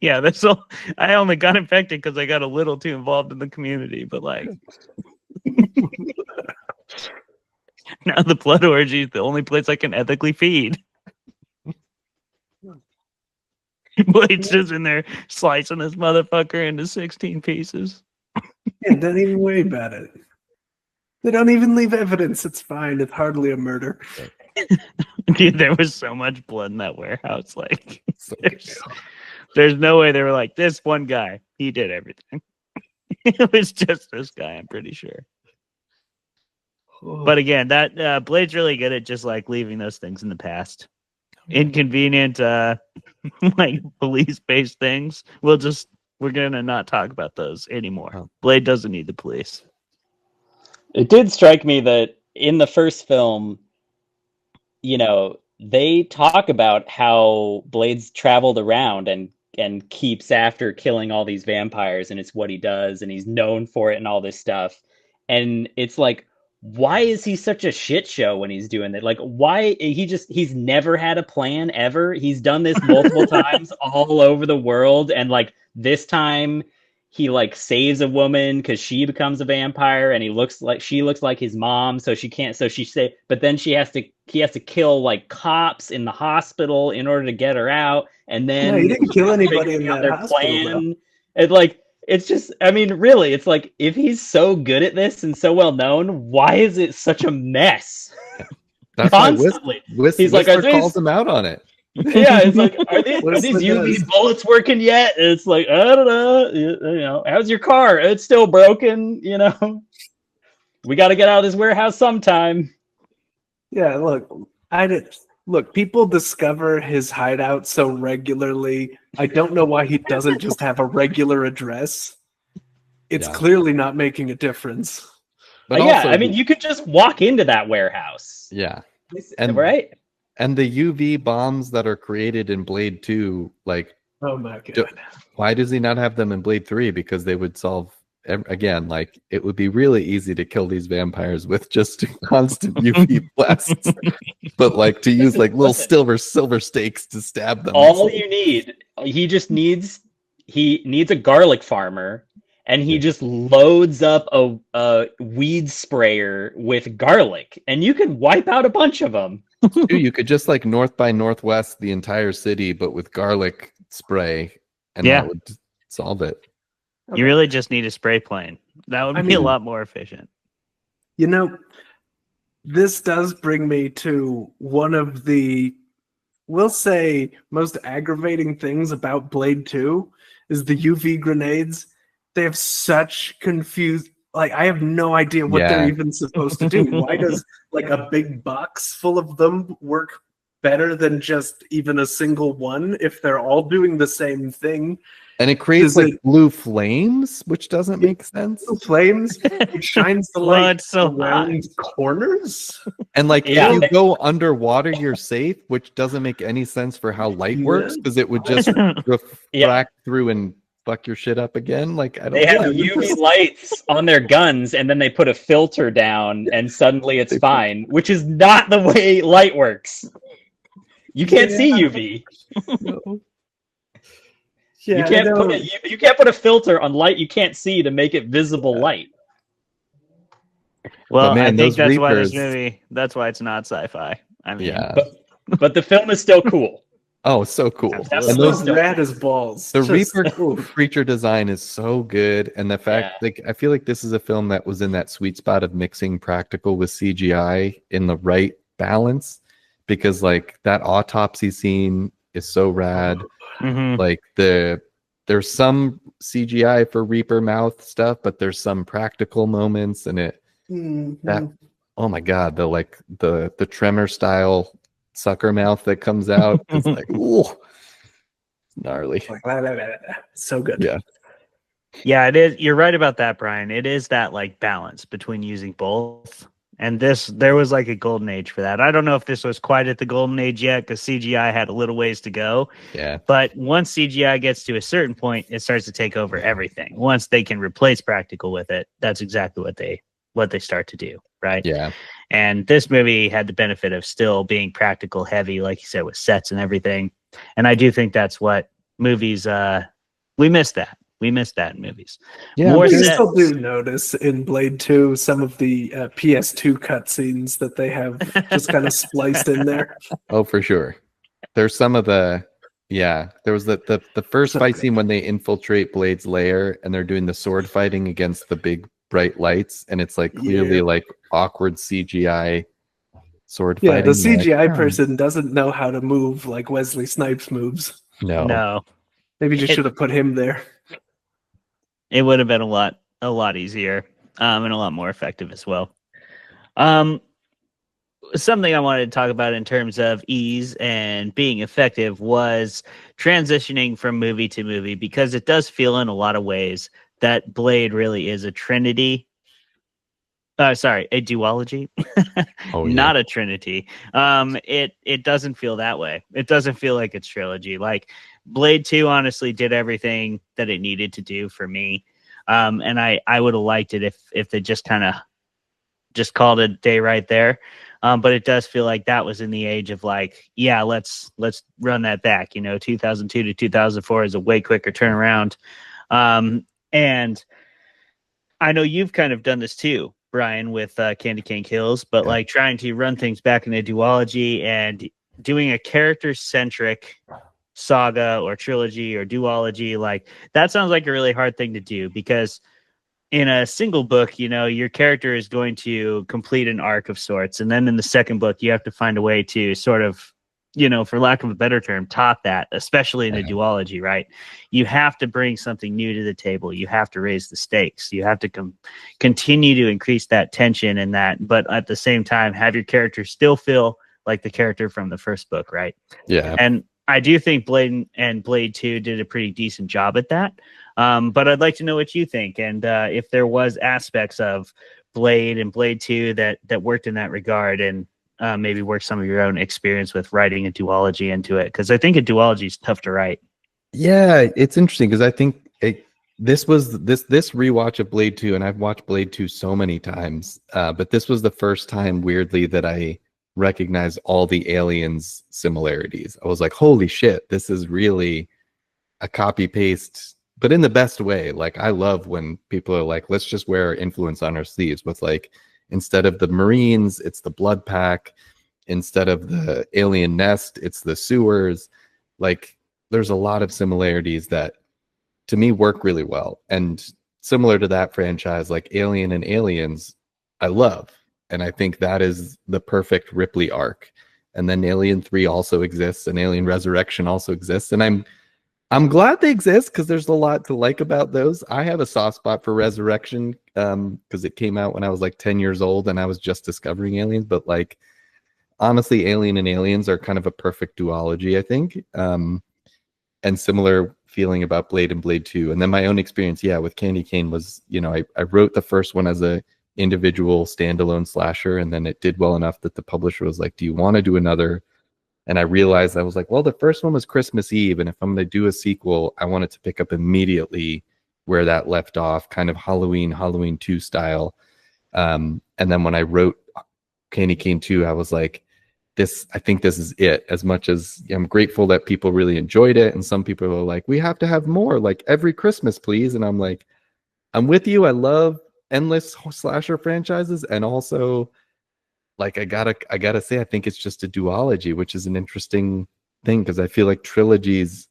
Speaker 3: Yeah, that's all. I only got infected because I got a little too involved in the community, but like now the Blood orgy is the only place I can ethically feed. Blade's just in there slicing this motherfucker into 16 pieces.
Speaker 8: Yeah, don't even worry about it. They don't even leave evidence. It's fine. It's hardly a murder.
Speaker 3: Dude, there was so much blood in that warehouse. Like, there's no way they were like, this one guy, he did everything. It was just this guy, I'm pretty sure. But again, that Blade's really good at just like leaving those things in the past. Inconvenient, like police-based things. We're gonna not talk about those anymore. Blade doesn't need the police.
Speaker 9: It did strike me that in the first film, you know, they talk about how Blade's traveled around and keeps after killing all these vampires, and it's what he does, and he's known for it and all this stuff. And it's like, why is he such a shit show when he's doing that? Like, why he's never had a plan ever. He's done this multiple times all over the world, and like this time he like saves a woman because she becomes a vampire, and she looks like his mom, so she can't. So but then he has to kill like cops in the hospital in order to get her out, and then
Speaker 8: No, he didn't kill anybody in that hospital.
Speaker 9: Plan. It's like, it's just, I mean, really, it's like, if he's so good at this and so well known, why is it such a mess?
Speaker 7: That's
Speaker 9: constantly.
Speaker 7: He's like, calls him out on it.
Speaker 9: Yeah, it's like, are these UV bullets working yet? And it's like, I don't know. You know, how's your car? It's still broken. You know, we got to get out of this warehouse sometime.
Speaker 8: Yeah, look, people discover his hideout so regularly. I don't know why he doesn't just have a regular address. It's clearly not making a difference.
Speaker 7: But
Speaker 9: yeah, I mean, you could just walk into that warehouse.
Speaker 7: Yeah.
Speaker 9: Right?
Speaker 7: And the UV bombs that are created in Blade 2, like,
Speaker 8: oh my god,
Speaker 7: why does he not have them in Blade 3? Because they would solve again, like it would be really easy to kill these vampires with just constant UV blasts, but like to use like little silver stakes to stab them.
Speaker 9: All you need, he needs a garlic farmer, and he just loads up a weed sprayer with garlic, and you can wipe out a bunch of them.
Speaker 7: Dude, you could just like north by northwest the entire city, but with garlic spray, and that would solve it.
Speaker 3: You really just need a spray plane. That would be a lot more efficient.
Speaker 8: You know, this does bring me to one of the, we'll say, most aggravating things about Blade 2 is the UV grenades. They have such confused, like, I have no idea what they're even supposed to do. Why does like a big box full of them work better than just even a single one if they're all doing the same thing?
Speaker 7: And it creates like blue flames, which doesn't make sense.
Speaker 8: Blue flames. It shines the light
Speaker 3: it's so
Speaker 8: around corners.
Speaker 7: And like if you go underwater, you're safe, which doesn't make any sense for how light works, because it would just refract through and fuck your shit up again. Like I don't.
Speaker 9: They have UV lights on their guns, and then they put a filter down, and suddenly it's fine. Which is not the way light works. You can't see UV.
Speaker 7: No.
Speaker 8: Yeah,
Speaker 9: you can't put a filter on light you can't see to make it visible light.
Speaker 3: Well,
Speaker 7: man,
Speaker 3: I think that's
Speaker 7: those
Speaker 3: why this
Speaker 7: Reapers-
Speaker 3: movie. That's why it's not sci-fi. I mean,
Speaker 9: But the film is still cool.
Speaker 7: Oh, so cool.
Speaker 9: That's
Speaker 7: And
Speaker 9: those-
Speaker 8: those rad as balls.
Speaker 7: The
Speaker 8: Just-
Speaker 7: Reaper creature design is so good, and the fact, like, I feel like this is a film that was in that sweet spot of mixing practical with CGI in the right balance, because like that autopsy scene is so rad. Like there's some CGI for Reaper mouth stuff, but there's some practical moments, and that oh my god, the tremor style sucker mouth that comes out, it's like ooh, gnarly.
Speaker 8: So good.
Speaker 3: Yeah, it is. You're right about that, Brian. It is that like balance between using both. And there was like a golden age for that. I don't know if this was quite at the golden age yet, because CGI had a little ways to go.
Speaker 7: Yeah.
Speaker 3: But once CGI gets to a certain point, it starts to take over everything. Once they can replace practical with it, that's exactly what they start to do, right?
Speaker 7: Yeah.
Speaker 3: And this movie had the benefit of still being practical heavy, like you said, with sets and everything. And I do think that's what movies we miss that. We miss that in movies.
Speaker 7: Yeah,
Speaker 8: More
Speaker 3: sets.
Speaker 8: still do notice in Blade 2 some of the PS2 cutscenes that they have just kind of spliced in there.
Speaker 7: Oh, for sure. There's some of there was the first fight scene when they infiltrate Blade's lair and they're doing the sword fighting against the big bright lights, and it's like clearly like awkward CGI sword fighting.
Speaker 8: Yeah, the CGI
Speaker 7: like,
Speaker 8: person doesn't know how to move like Wesley Snipes moves.
Speaker 3: No.
Speaker 8: Maybe you should have put him there.
Speaker 3: It would have been a lot easier, and a lot more effective as well. Something I wanted to talk about in terms of ease and being effective was transitioning from movie to movie, because it does feel in a lot of ways that Blade really is a trinity. A duology, not a trinity. It doesn't feel that way. It doesn't feel like it's trilogy. Like Blade 2 honestly did everything that it needed to do for me. And I would have liked it if they just kind of just called it a day right there. But it does feel like that was in the age of like, yeah, let's run that back. 2002 to 2004 is a way quicker turnaround. And I know you've kind of done this too, Brian, with Candy Cane Kills, but like trying to run things back in a duology and doing a character-centric saga or trilogy or duology, like that sounds like a really hard thing to do, because in a single book, your character is going to complete an arc of sorts, and then in the second book you have to find a way to sort of, for lack of a better term, top that, especially in a duology, right? You have to bring something new to the table. You have to raise the stakes. You have to continue to increase that tension and that, but at the same time have your character still feel like the character from the first book, right?
Speaker 7: Yeah.
Speaker 3: And I do think Blade and Blade 2 did a pretty decent job at that. But I'd like to know what you think, and if there was aspects of Blade and Blade 2 that worked in that regard, and maybe work some of your own experience with writing a duology into it, because I think a duology is tough to write.
Speaker 7: Yeah, it's interesting because I think this was this rewatch of Blade 2, and I've watched Blade 2 so many times, but this was the first time, weirdly, that I recognized all the aliens similarities. I was like, holy shit, this is really a copy paste, but in the best way. Like, I love when people are like, let's just wear influence on our sleeves, with like, instead of the Marines, it's the blood pack. Instead of the alien nest, it's the sewers. Like, there's a lot of similarities that to me work really well. And similar to that franchise, like Alien and Aliens, I love. And I think that is the perfect Ripley arc. And then Alien 3 also exists, and Alien Resurrection also exists. And I'm glad they exist, because there's a lot to like about those. I have a soft spot for Resurrection because it came out when I was like 10 years old and I was just discovering Aliens. But like, honestly, Alien and Aliens are kind of a perfect duology, I think. And similar feeling about Blade and Blade 2. And then my own experience, with Candy Cane was, I wrote the first one as a individual standalone slasher, and then it did well enough that the publisher was like, do you want to do another? And I realized, I was like, well, the first one was Christmas Eve, and if I'm going to do a sequel, I want it to pick up immediately where that left off, kind of Halloween 2 style. And then when I wrote Candy Cane 2, I was like, I think this is it. As much as I'm grateful that people really enjoyed it, and some people are like, we have to have more, like every Christmas, please. And I'm like, I'm with you. I love endless slasher franchises, and also, like, I gotta say, I think it's just a duology, which is an interesting thing, because I feel like trilogies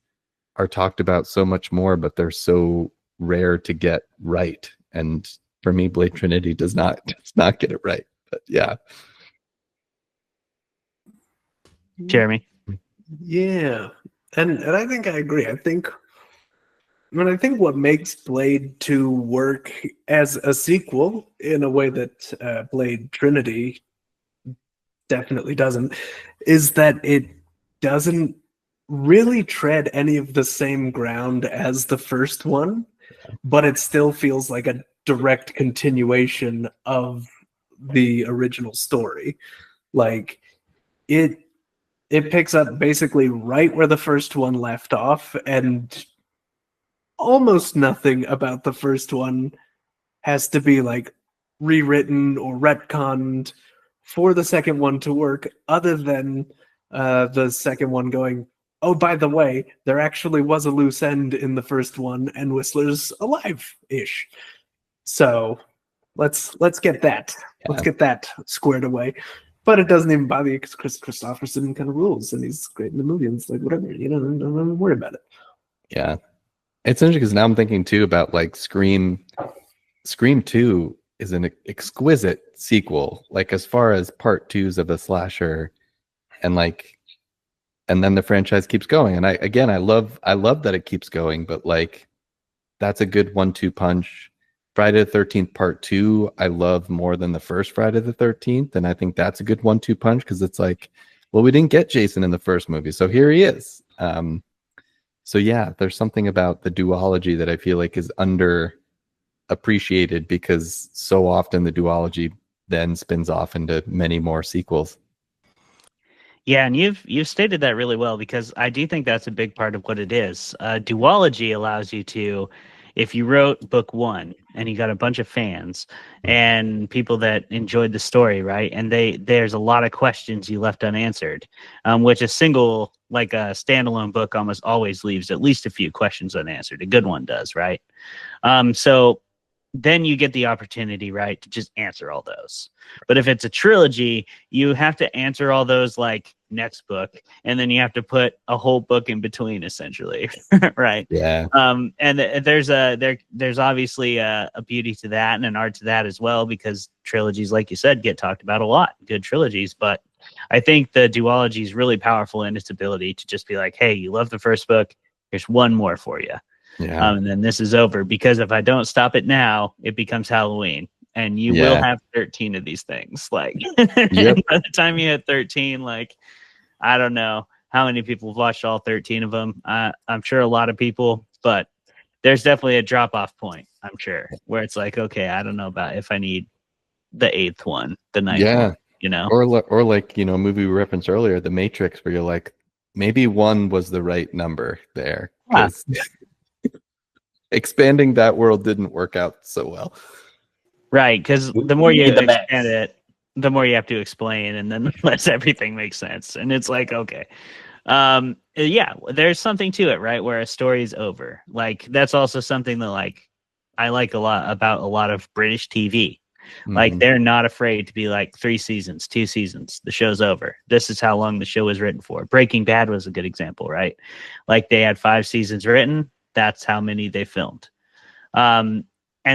Speaker 7: are talked about so much more, but they're so rare to get right. And for me, Blade Trinity does not get it right. But yeah.
Speaker 3: Jeremy.
Speaker 8: Yeah, and I think I agree. I think what makes Blade 2 work as a sequel in a way that Blade Trinity definitely doesn't, is that it doesn't really tread any of the same ground as the first one, but it still feels like a direct continuation of the original story. Like, it picks up basically right where the first one left off, and almost nothing about the first one has to be like rewritten or retconned for the second one to work, other than the second one going, oh, by the way, there actually was a loose end in the first one, and Whistler's alive-ish. So let's get that. Yeah. Let's get that squared away. But it doesn't even bother you, because Chris Christopherson kind of rules, and he's great in the movie, and it's like, whatever, don't worry about it.
Speaker 7: Yeah. It's interesting, because now I'm thinking too about like Scream 2 is an exquisite sequel, like as far as part 2s of a slasher, and then the franchise keeps going. And I love that it keeps going, but like, that's a good 1-2 punch. Friday the 13th Part 2, I love more than the first Friday the 13th. And I think that's a good 1-2 punch, because it's like, well, we didn't get Jason in the first movie, so here he is. So yeah, there's something about the duology that I feel like is underappreciated, because so often the duology then spins off into many more sequels.
Speaker 3: Yeah, and you've stated that really well, because I do think that's a big part of what it is. Duology allows you to, if you wrote book 1 and you got a bunch of fans and people that enjoyed the story, right? And there's a lot of questions you left unanswered, which a single, like a standalone book, almost always leaves at least a few questions unanswered. A good one does, right? So then you get the opportunity, right, to just answer all those. But if it's a trilogy, you have to answer all those like next book, and then you have to put a whole book in between, essentially. Right?
Speaker 7: Yeah.
Speaker 3: And there's obviously a beauty to that and an art to that as well, because trilogies, like you said, get talked about a lot, good trilogies. But I think the duology is really powerful in its ability to just be like, hey, you love the first book, here's one more for you.
Speaker 7: Yeah.
Speaker 3: And then this is over, because if I don't stop it now, it becomes Halloween, and you will have 13 of these things. Like,
Speaker 7: Yep.
Speaker 3: by the time you hit 13, like, I don't know how many people have watched all 13 of them. I'm sure a lot of people, but there's definitely a drop-off point, I'm sure, where it's like, okay, I don't know about if I need the 8th one, the 9th one,
Speaker 7: Or like, a movie we referenced earlier, The Matrix, where you're like, maybe 1 was the right number there. expanding that world didn't work out so well.
Speaker 3: Right, because
Speaker 9: We
Speaker 3: the more you
Speaker 9: need the
Speaker 3: expand
Speaker 9: mix.
Speaker 3: it, the more you have to explain, and then less everything makes sense. And it's like, okay. Yeah, there's something to it, right? Where a story is over. Like, that's also something that, like, I like a lot about a lot of British TV. Like,
Speaker 7: Mhm.
Speaker 3: they're not afraid to be like 3 seasons, 2 seasons, the show's over. This is how long the show was written for. Breaking Bad was a good example, right? Like, they had 5 seasons written. That's how many they filmed. And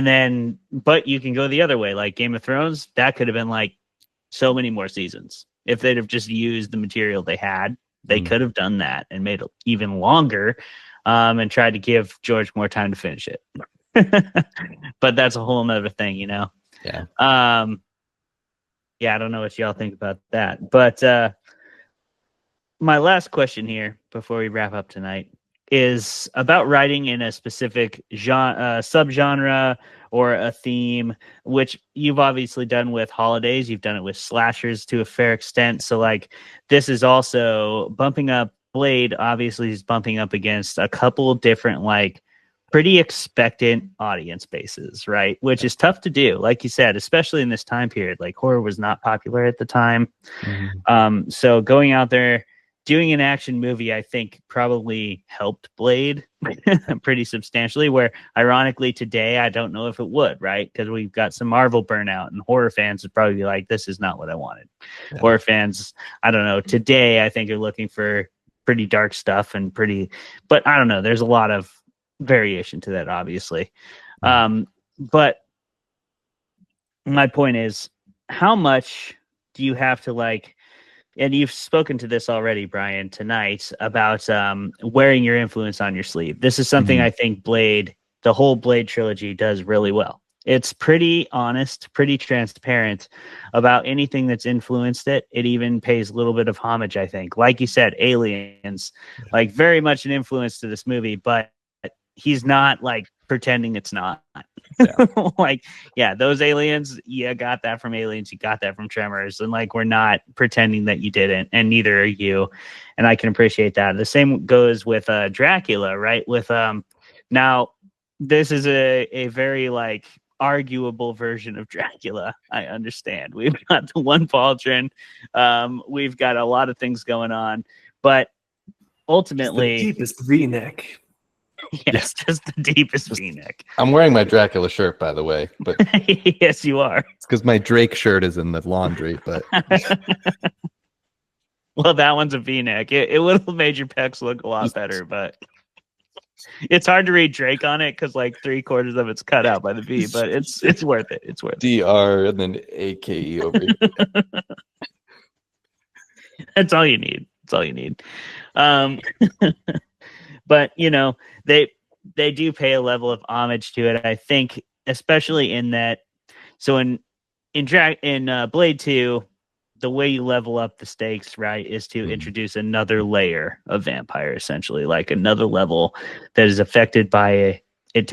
Speaker 3: then, but you can go the other way, like Game of Thrones. That could have been like so many more seasons if they'd have just used the material they had. They could have done that and made it even longer, and tried to give George more time to finish it. But that's a whole nother thing, you know.
Speaker 7: Yeah.
Speaker 3: Yeah, I don't know what y'all think about that, but my last question here before we wrap up tonight is about writing in a specific genre, subgenre or a theme, which you've obviously done with holidays. You've done it with slashers to a fair extent. So, like, this is also bumping up. Blade obviously is bumping up against a couple different, like, pretty expectant audience bases, right? Which is tough to do, like you said, especially in this time period. Like, horror was not popular at the time. So going out there, doing an action movie, I think probably helped Blade pretty substantially, where ironically today, I don't know if it would, right? Because we've got some Marvel burnout, and horror fans would probably be like, this is not what I wanted.
Speaker 7: Yeah.
Speaker 3: Horror fans, I don't know, today I think are looking for pretty dark stuff and pretty, but I don't know, there's a lot of variation to that, obviously. But my point is, how much do you have to, like, and you've spoken to this already, Brian, tonight about wearing your influence on your sleeve. This is something I think Blade, the whole Blade trilogy, does really well. It's pretty honest, pretty transparent about anything that's influenced it. It even pays a little bit of homage, I think. Like you said, Aliens, like, very much an influence to this movie, but he's not, like, pretending it's not. Like, yeah, those aliens, you got that from Aliens, you got that from Tremors, and, like, we're not pretending that you didn't, and neither are you, and I can appreciate that. The same goes with Dracula, right? With now, this is a very, like, arguable version of Dracula. I understand. We've got the one pauldron, we've got a lot of things going on, but ultimately,
Speaker 8: the deepest V-neck.
Speaker 3: yes, just the deepest V-neck.
Speaker 7: I'm wearing my Dracula shirt, by the way, but
Speaker 3: yes, you are.
Speaker 7: it's because my Drake shirt is in the laundry. But
Speaker 3: well, that one's a V-neck. It would have made your pecs look a lot better, but it's hard to read Drake on it because, like, 3/4 of it's cut out by the V. But it's worth it. It's worth it.
Speaker 7: DR and then AKE over here.
Speaker 3: That's all you need. That's all you need. But, you know, they do pay a level of homage to it, I think, especially in that. So in Blade 2, the way you level up the stakes, right, is to introduce another layer of vampire, essentially, like another level that is affected by it's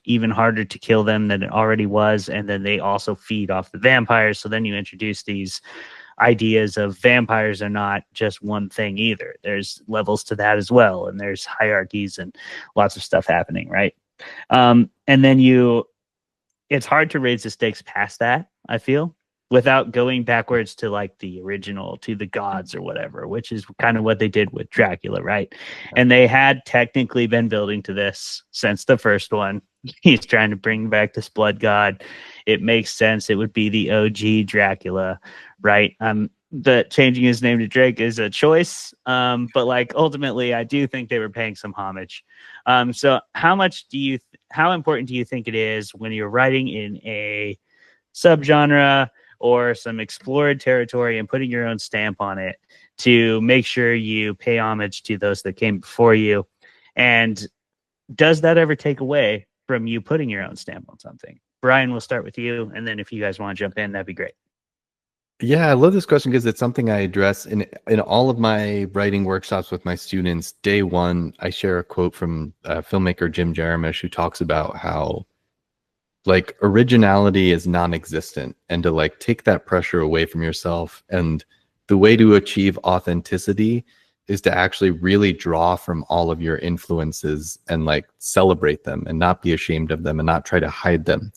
Speaker 3: even harder to kill them than it already was, and then they also feed off the vampires. So then you introduce these ideas of vampires are not just one thing either. There's levels to that as well, and there's hierarchies and lots of stuff happening, right? And then it's hard to raise the stakes past that, I feel, without going backwards to, like, the original, to the gods or whatever, which is kind of what they did with Dracula, right? And they had technically been building to this since the first one. He's trying to bring back this blood god. It makes sense. It would be the OG Dracula, right? The changing his name to Drake is a choice, but, like, ultimately, I do think they were paying some homage. So how important do you think it is when you're writing in a subgenre or some explored territory and putting your own stamp on it to make sure you pay homage to those that came before you? And does that ever take away from you putting your own stamp on something? Brian, we'll start with you, and then if you guys want to jump in, that'd be great.
Speaker 7: Yeah, I love this question because it's something I address in all of my writing workshops with my students. Day one, I share a quote from filmmaker Jim Jarmusch, who talks about how, like, originality is non-existent, and to, like, take that pressure away from yourself. And the way to achieve authenticity is to actually really draw from all of your influences and like celebrate them and not be ashamed of them and not try to hide them.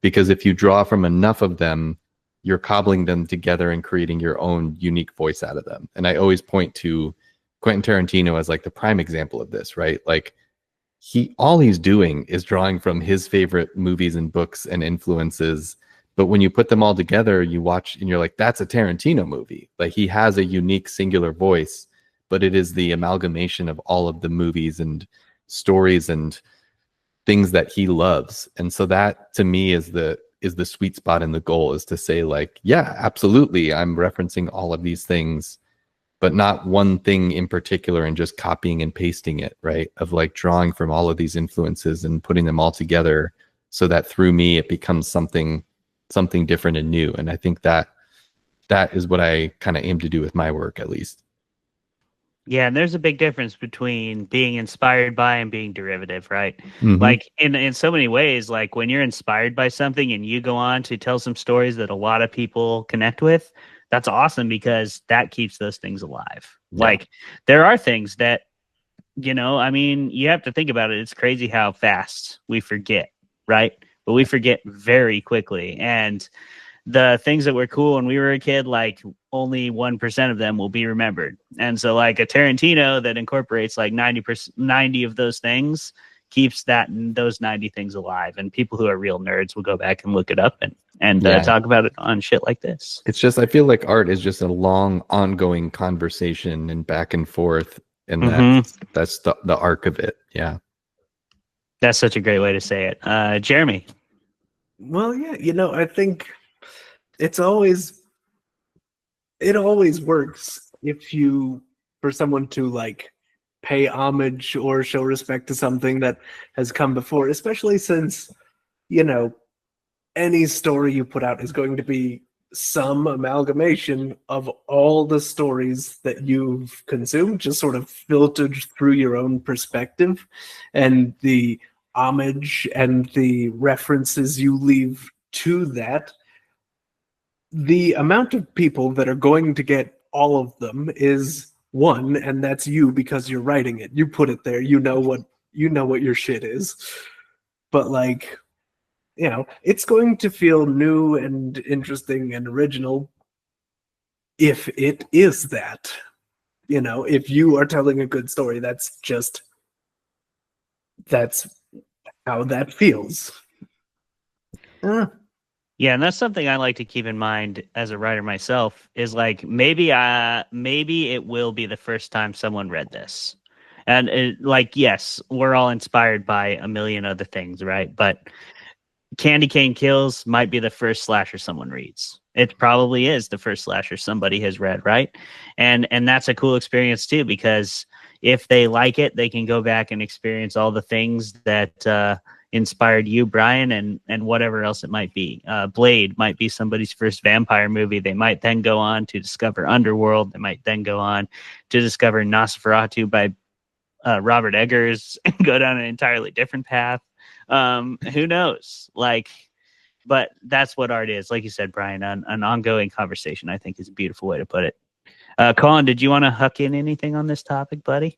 Speaker 7: Because if you draw from enough of them, you're cobbling them together and creating your own unique voice out of them. And I always point to Quentin Tarantino as like the prime example of this, right? Like all he's doing is drawing from his favorite movies and books and influences. But when you put them all together, you watch and you're like, that's a Tarantino movie. Like he has a unique singular voice, but it is the amalgamation of all of the movies and stories and things that he loves. And so that to me is the sweet spot, and the goal is to say like, yeah, absolutely, I'm referencing all of these things, but not one thing in particular and just copying and pasting it, right? Of like drawing from all of these influences and putting them all together so that through me it becomes something different and new. And I think that is what I kind of aim to do with my work, at least.
Speaker 3: Yeah, and there's a big difference between being inspired by and being derivative, right?
Speaker 7: Mhm.
Speaker 3: Like in so many ways, like when you're inspired by something and you go on to tell some stories that a lot of people connect with, that's awesome because that keeps those things alive.
Speaker 7: Yeah.
Speaker 3: Like there are things that, I mean, you have to think about it. It's crazy how fast we forget, right? But we forget very quickly. And the things that were cool when we were a kid, like only 1% of them will be remembered. And so like a Tarantino that incorporates like 90 of those things keeps those 90 things alive. And people who are real nerds will go back and look it up and talk about it on shit like this.
Speaker 7: It's just, I feel like art is just a long ongoing conversation and back and forth. And that's the arc of it. Yeah.
Speaker 3: That's such a great way to say it. Jeremy.
Speaker 8: Well, yeah, I think it always works for someone to like pay homage or show respect to something that has come before, especially since, any story you put out is going to be some amalgamation of all the stories that you've consumed, just sort of filtered through your own perspective, and the homage and the references you leave to that. The amount of people that are going to get all of them is one, and that's you because you're writing it. You put it there. You know what your shit is. But like, it's going to feel new and interesting and original if it is that. If you are telling a good story, that's how that feels.
Speaker 3: Yeah, and that's something I like to keep in mind as a writer myself, is like maybe it will be the first time someone read this. And yes, we're all inspired by a million other things, right? But Candy Cane Kills might be the first slasher someone reads. It probably is the first slasher somebody has read, right? And that's a cool experience too, because if they like it, they can go back and experience all the things that inspired you, Brian, and whatever else it might be. Blade might be somebody's first vampire movie. They might then go on to discover Underworld. They might then go on to discover Nosferatu by Robert Eggers and go down an entirely different path. Who knows? But that's what art is. Like you said, Brian, an ongoing conversation, I think, is a beautiful way to put it. Colin, did you want to huck in anything on this topic, buddy?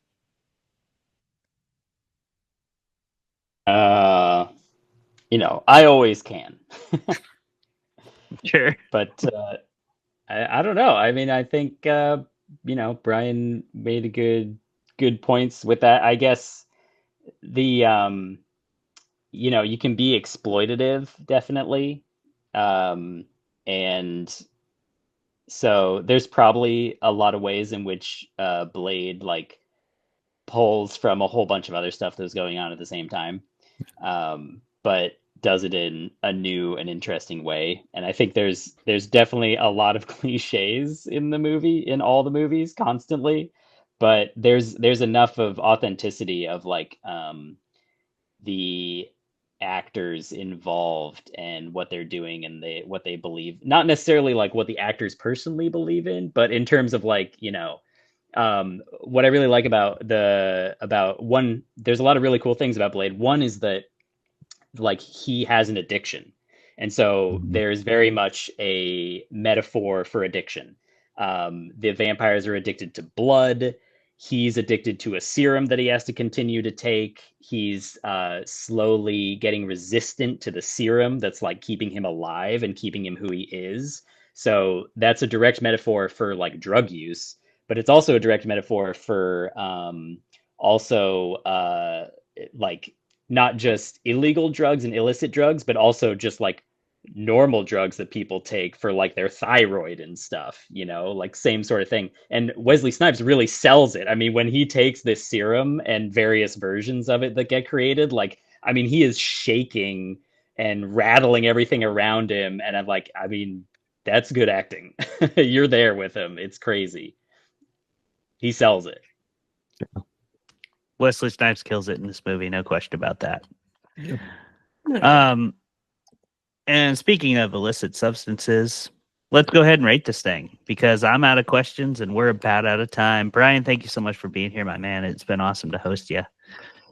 Speaker 9: I always can.
Speaker 3: Sure.
Speaker 9: But I don't know. I mean, I think Brian made a good points with that. I guess the you can be exploitative, definitely. And so there's probably a lot of ways in which Blade like pulls from a whole bunch of other stuff that was going on at the same time. But does it in a new and interesting way. And I think there's definitely a lot of cliches in all the movies constantly, but there's enough of authenticity of like the actors involved and what they're doing and what they believe, not necessarily like what the actors personally believe in, but in terms of like, what I really like about one, there's a lot of really cool things about Blade. One is that like he has an addiction, and so there's very much a metaphor for addiction. The vampires are addicted to blood, he's addicted to a serum that he has to continue to take. He's slowly getting resistant to the serum that's like keeping him alive and keeping him who he is. So that's a direct metaphor for like drug use, but it's also a direct metaphor for like not just illegal drugs and illicit drugs, but also just like normal drugs that people take for like their thyroid and stuff, you know, like same sort of thing. And Wesley Snipes really sells it. I mean, when he takes this serum and various versions of it that get created, like, I mean, he is shaking and rattling everything around him. And I'm like, I mean, that's good acting. You're there with him. It's crazy. He sells it.
Speaker 3: Wesley Snipes kills it in this movie, no question about that.
Speaker 8: Yeah.
Speaker 3: And speaking of illicit substances, let's go ahead and rate this thing because I'm out of questions and we're about out of time. Brian, thank you so much for being here, my man. It's been awesome to host you.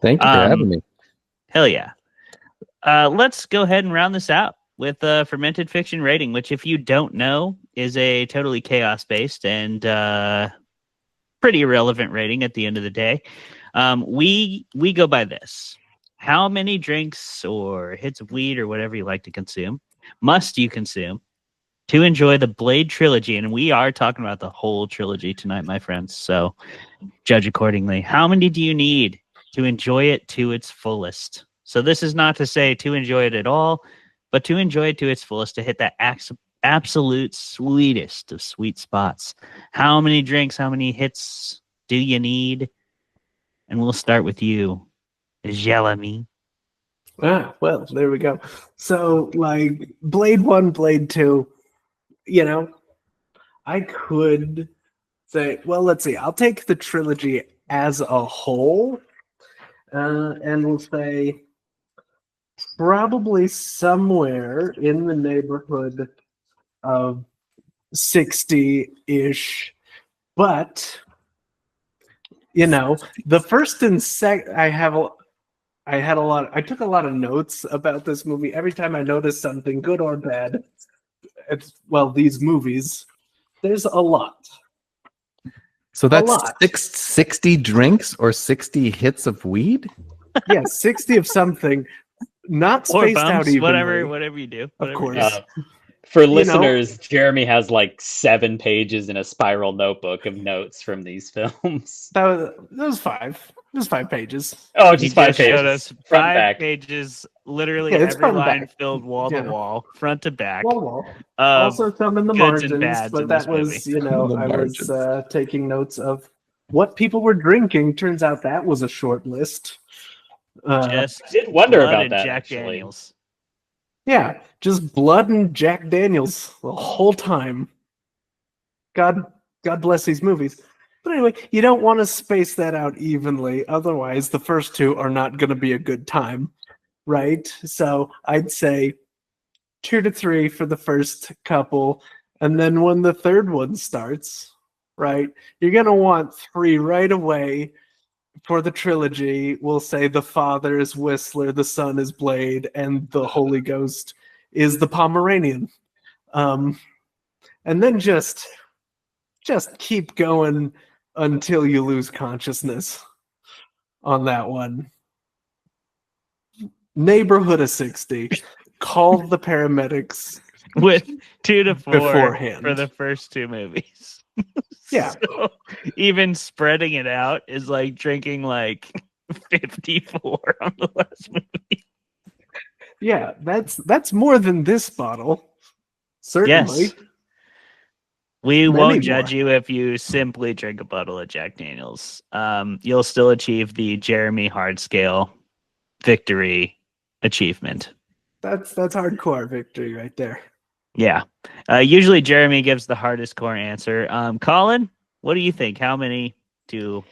Speaker 7: Thank you for having me.
Speaker 3: Hell yeah. Let's go ahead and round this out with a Fermented Fiction rating, which, if you don't know, is a totally chaos-based and pretty irrelevant rating at the end of the day. We go by this. How many drinks or hits of weed or whatever you like to consume must you consume to enjoy the Blade Trilogy? And we are talking about the whole trilogy tonight, my friends. So judge accordingly. How many do you need to enjoy it to its fullest? So this is not to say to enjoy it at all, but to enjoy it to its fullest, to hit that absolute sweetest of sweet spots. How many drinks, how many hits do you need? And we'll start with you, Jelemy.
Speaker 8: Well, there we go. So, like, Blade 1, Blade 2, you know, I could say, well, let's see. I'll take the trilogy as a whole, and we'll say probably somewhere in the neighborhood of 60-ish, but, you know, the first and second, I took a lot of notes about this movie. Every time I noticed something, good or bad, these movies, there's a lot.
Speaker 7: So that's 60 drinks or 60 hits of weed?
Speaker 8: Yeah, 60 of something, not
Speaker 3: Or
Speaker 8: spaced
Speaker 3: bumps,
Speaker 8: out evenly.
Speaker 3: whatever you do.
Speaker 8: Of course.
Speaker 9: For listeners, Jeremy has like 7 pages in a spiral notebook of notes from these films.
Speaker 8: That was 5. It was 5 pages.
Speaker 9: Oh,
Speaker 3: He
Speaker 9: just 5
Speaker 3: just
Speaker 9: pages.
Speaker 3: showed us
Speaker 9: Front
Speaker 3: 5
Speaker 9: back.
Speaker 3: pages, literally
Speaker 8: Yeah, it's
Speaker 3: every
Speaker 8: front and
Speaker 3: line
Speaker 8: back.
Speaker 3: filled wall to
Speaker 8: Yeah.
Speaker 3: wall, front to back.
Speaker 8: Wall. Also some in the
Speaker 3: goods and
Speaker 8: margins,
Speaker 3: bads
Speaker 8: but
Speaker 3: in
Speaker 8: that
Speaker 3: this
Speaker 8: was,
Speaker 3: movie.
Speaker 8: you know,
Speaker 7: The
Speaker 8: I was
Speaker 7: margins.
Speaker 8: taking notes of what people were drinking. Turns out that was a short list.
Speaker 3: Just
Speaker 9: I did wonder
Speaker 3: blood
Speaker 9: about
Speaker 3: and
Speaker 9: that,
Speaker 3: Jack
Speaker 9: actually.
Speaker 3: Daniels.
Speaker 8: Yeah, just blood and Jack Daniels the whole time. God bless these movies. But anyway, you don't want to space that out evenly. Otherwise, the first 2 are not going to be a good time, right? So I'd say 2 to 3 for the first couple. And then when the third one starts, right, you're going to want 3 right away. For the trilogy, we'll say the Father is Whistler, the Son is Blade, and the Holy Ghost is the Pomeranian. And then just keep going until you lose consciousness on that one. Neighborhood of 60. Call the paramedics
Speaker 3: With 2 to 4
Speaker 8: beforehand.
Speaker 3: for the first 2 movies.
Speaker 8: Yeah.
Speaker 3: So even spreading it out is like drinking like 54 on the last movie.
Speaker 8: Yeah, that's more than this bottle. Certainly.
Speaker 3: Yes. We
Speaker 8: Many
Speaker 3: won't judge
Speaker 8: more.
Speaker 3: you if you simply drink a bottle of Jack Daniels. You'll still achieve the Jeremy Hardscale victory achievement.
Speaker 8: That's hardcore victory right there.
Speaker 3: Yeah. Usually Jeremy gives the hardest core answer. Colin, what do you think? How many to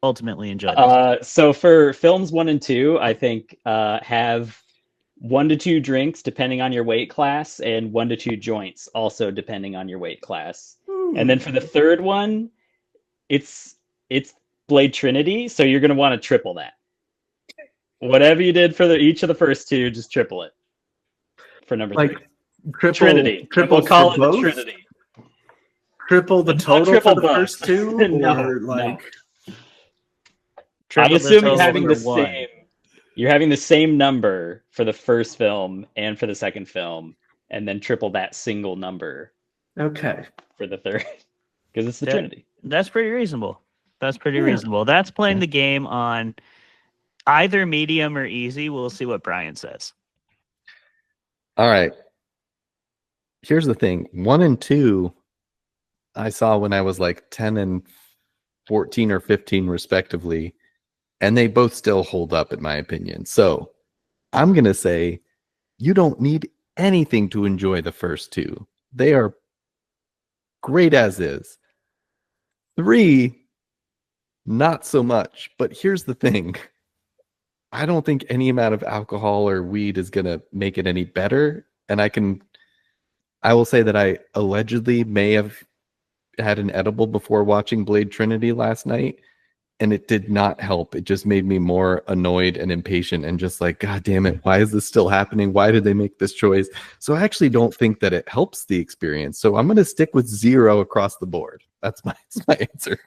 Speaker 3: ultimately enjoy this?
Speaker 9: So for films 1 and 2, I think have 1 to 2 drinks depending on your weight class, and 1 to 2 joints also depending on your weight class. And then for the third one, it's Blade Trinity, so you're going to want to triple that. Whatever you did for each of the first 2, just triple it for number 3.
Speaker 8: Triple,
Speaker 9: Trinity.
Speaker 8: triple
Speaker 9: We'll call
Speaker 8: for
Speaker 9: it the
Speaker 8: both?
Speaker 9: Trinity.
Speaker 8: triple the
Speaker 9: Not
Speaker 8: total
Speaker 9: triple
Speaker 8: for the
Speaker 9: both.
Speaker 8: first two,
Speaker 9: No,
Speaker 8: or
Speaker 9: no.
Speaker 8: like
Speaker 9: I
Speaker 3: Triple the
Speaker 9: assume
Speaker 3: total
Speaker 9: you're having
Speaker 3: for
Speaker 9: the
Speaker 3: one.
Speaker 9: same. You're having the same number for the first film and for the second film, and then triple that single number
Speaker 8: okay.
Speaker 9: for the third, because it's the
Speaker 3: That-
Speaker 9: Trinity.
Speaker 3: That's pretty reasonable. That's pretty
Speaker 8: Yeah.
Speaker 3: reasonable. That's playing the game on either medium or easy. We'll see what Brian says.
Speaker 7: All right. Here's the thing. 1 and 2, I saw when I was like 10 and 14 or 15, respectively, and they both still hold up, in my opinion. So I'm going to say you don't need anything to enjoy the first two. They are great as is. 3, not so much. But here's the thing. I don't think any amount of alcohol or weed is going to make it any better. And I will say that I allegedly may have had an edible before watching Blade Trinity last night, and it did not help. It just made me more annoyed and impatient and just like, God damn it, why is this still happening? Why did they make this choice? So I actually don't think that it helps the experience. So I'm going to stick with 0 across the board. That's my answer.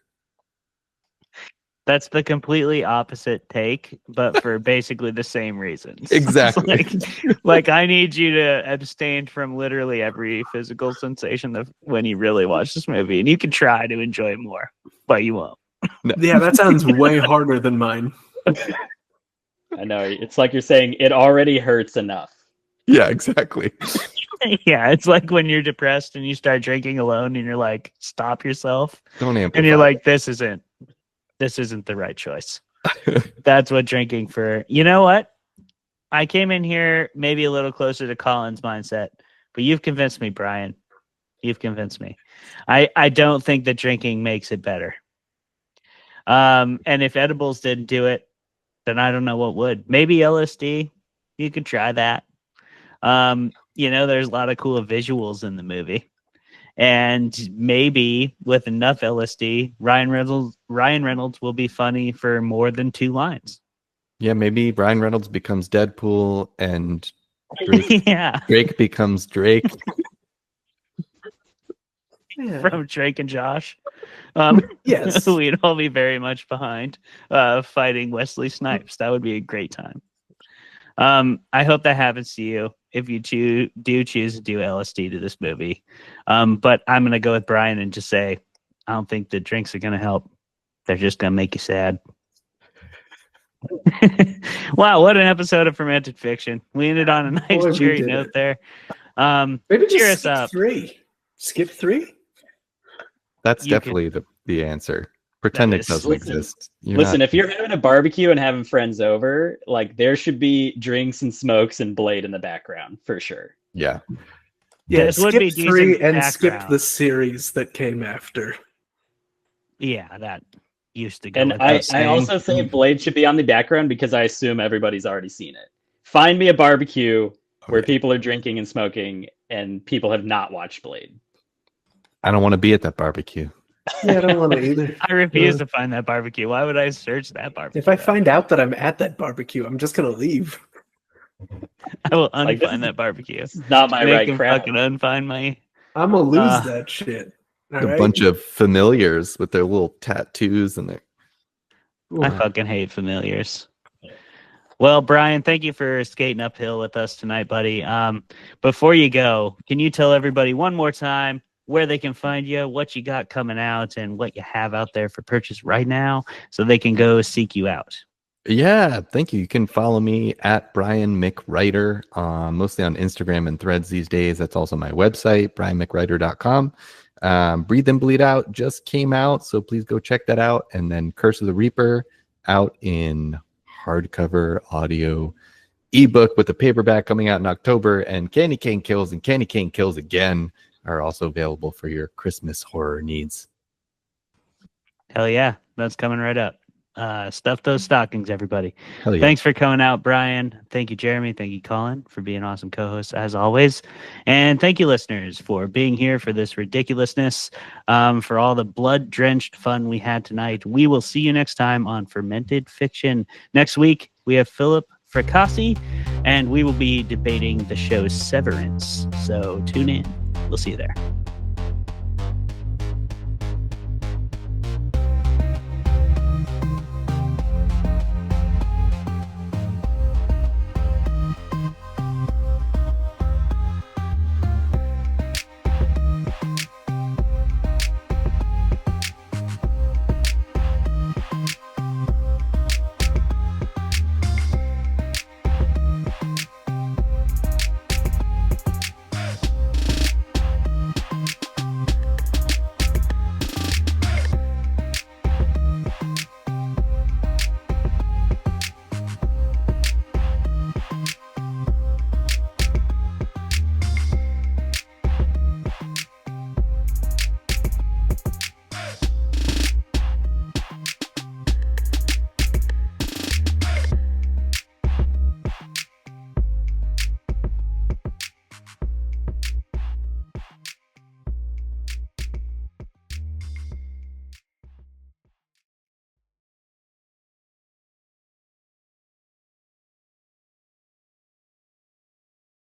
Speaker 3: That's the completely opposite take, but for basically the same reasons.
Speaker 7: Exactly.
Speaker 3: like I need you to abstain from literally every physical sensation of when you really watch this movie, and you can try to enjoy it more, but you won't.
Speaker 7: No.
Speaker 8: Yeah, that sounds way harder than mine.
Speaker 9: I know. It's like you're saying it already hurts enough.
Speaker 7: Yeah, exactly.
Speaker 3: Yeah, it's like when you're depressed and you start drinking alone, and you're like, stop yourself,
Speaker 7: Don't amplify.
Speaker 3: and you're like, this isn't the right choice. That's what drinking for. You know what? I came in here maybe a little closer to Colin's mindset, but you've convinced me, Brian. You've convinced me. I don't think that drinking makes it better. And if edibles didn't do it, then I don't know what would. Maybe LSD. You could try that. There's a lot of cool visuals in the movie. And maybe with enough LSD, Ryan Reynolds will be funny for more than 2 lines.
Speaker 7: Yeah, maybe Ryan Reynolds becomes Deadpool and Drake,
Speaker 3: Yeah,
Speaker 7: Drake becomes Drake.
Speaker 8: Yeah.
Speaker 3: from Drake and Josh.
Speaker 8: Yes.
Speaker 3: We'd all be very much behind fighting Wesley Snipes. That would be a great time. I hope that happens to you if you do choose to do LSD to this movie. But I'm going to go with Brian and just say, I don't think the drinks are going to help. They're just going to make you sad. Wow, what an episode of Fermented Fiction. We ended on a nice
Speaker 8: Boy, we
Speaker 3: cheery
Speaker 8: did
Speaker 3: note
Speaker 8: it.
Speaker 3: there.
Speaker 8: Maybe
Speaker 3: cheer us
Speaker 8: just skip
Speaker 3: up.
Speaker 8: 3. Skip 3?
Speaker 7: That's
Speaker 3: You
Speaker 7: definitely the answer. Pretend
Speaker 3: That
Speaker 7: it
Speaker 3: is-
Speaker 7: doesn't
Speaker 9: Listen,
Speaker 7: exist.
Speaker 9: Listen, if you're having a barbecue and having friends over, like there should be drinks and smokes and Blade in the background for sure.
Speaker 7: Yeah.
Speaker 8: Yeah,
Speaker 3: This would
Speaker 8: skip
Speaker 3: be
Speaker 8: 3
Speaker 3: decent
Speaker 8: and skip
Speaker 3: background.
Speaker 8: the series that came after.
Speaker 3: Yeah, that used to go
Speaker 9: And
Speaker 3: without
Speaker 9: I
Speaker 3: saying.
Speaker 9: also say Blade should be on the background because I assume everybody's already seen it. Find me a barbecue where
Speaker 7: Okay.
Speaker 9: people are drinking and smoking and people have not watched Blade.
Speaker 7: I don't want to be at that barbecue.
Speaker 8: Yeah, I don't want to either.
Speaker 3: I refuse to find that barbecue. Why would I search that barbecue?
Speaker 8: If I find out that I'm at that barbecue, I'm just going to leave.
Speaker 3: I will
Speaker 9: Like, this
Speaker 3: unfind
Speaker 9: is-
Speaker 3: that barbecue.
Speaker 9: This is not my
Speaker 3: Make
Speaker 9: right
Speaker 3: him
Speaker 9: crowd.
Speaker 3: fucking unfind my.
Speaker 8: I'm going to lose
Speaker 3: Ah.
Speaker 8: that shit. All
Speaker 7: A
Speaker 8: right?
Speaker 7: bunch of familiars with their little tattoos and their.
Speaker 3: I fucking hate familiars. Well, Brian, thank you for skating uphill with us tonight, buddy. Before you go, can you tell everybody one more time where they can find you, what you got coming out, and what you have out there for purchase right now so they can go seek you out?
Speaker 7: Yeah, thank you. You can follow me at Brian McWriter, mostly on Instagram and Threads these days. That's also my website, brianmcwriter.com. Breathe and Bleed Out just came out, so please go check that out. And then Curse of the Reaper out in hardcover audio ebook with the paperback coming out in October. And Candy Cane Kills and Candy Cane Kills Again are also available for your Christmas horror needs.
Speaker 3: Hell yeah, that's coming right up. Stuff those stockings, everybody.
Speaker 7: Hell yeah.
Speaker 3: Thanks for coming out, Brian. Thank you, Jeremy. Thank you, Colin, for being awesome co-hosts as always. And thank you, listeners, for being here for this ridiculousness, for all the blood-drenched fun we had tonight. We will see you next time on Fermented Fiction. Next week, we have Philip Fracassi, and we will be debating the show Severance. So tune in. We'll see you there.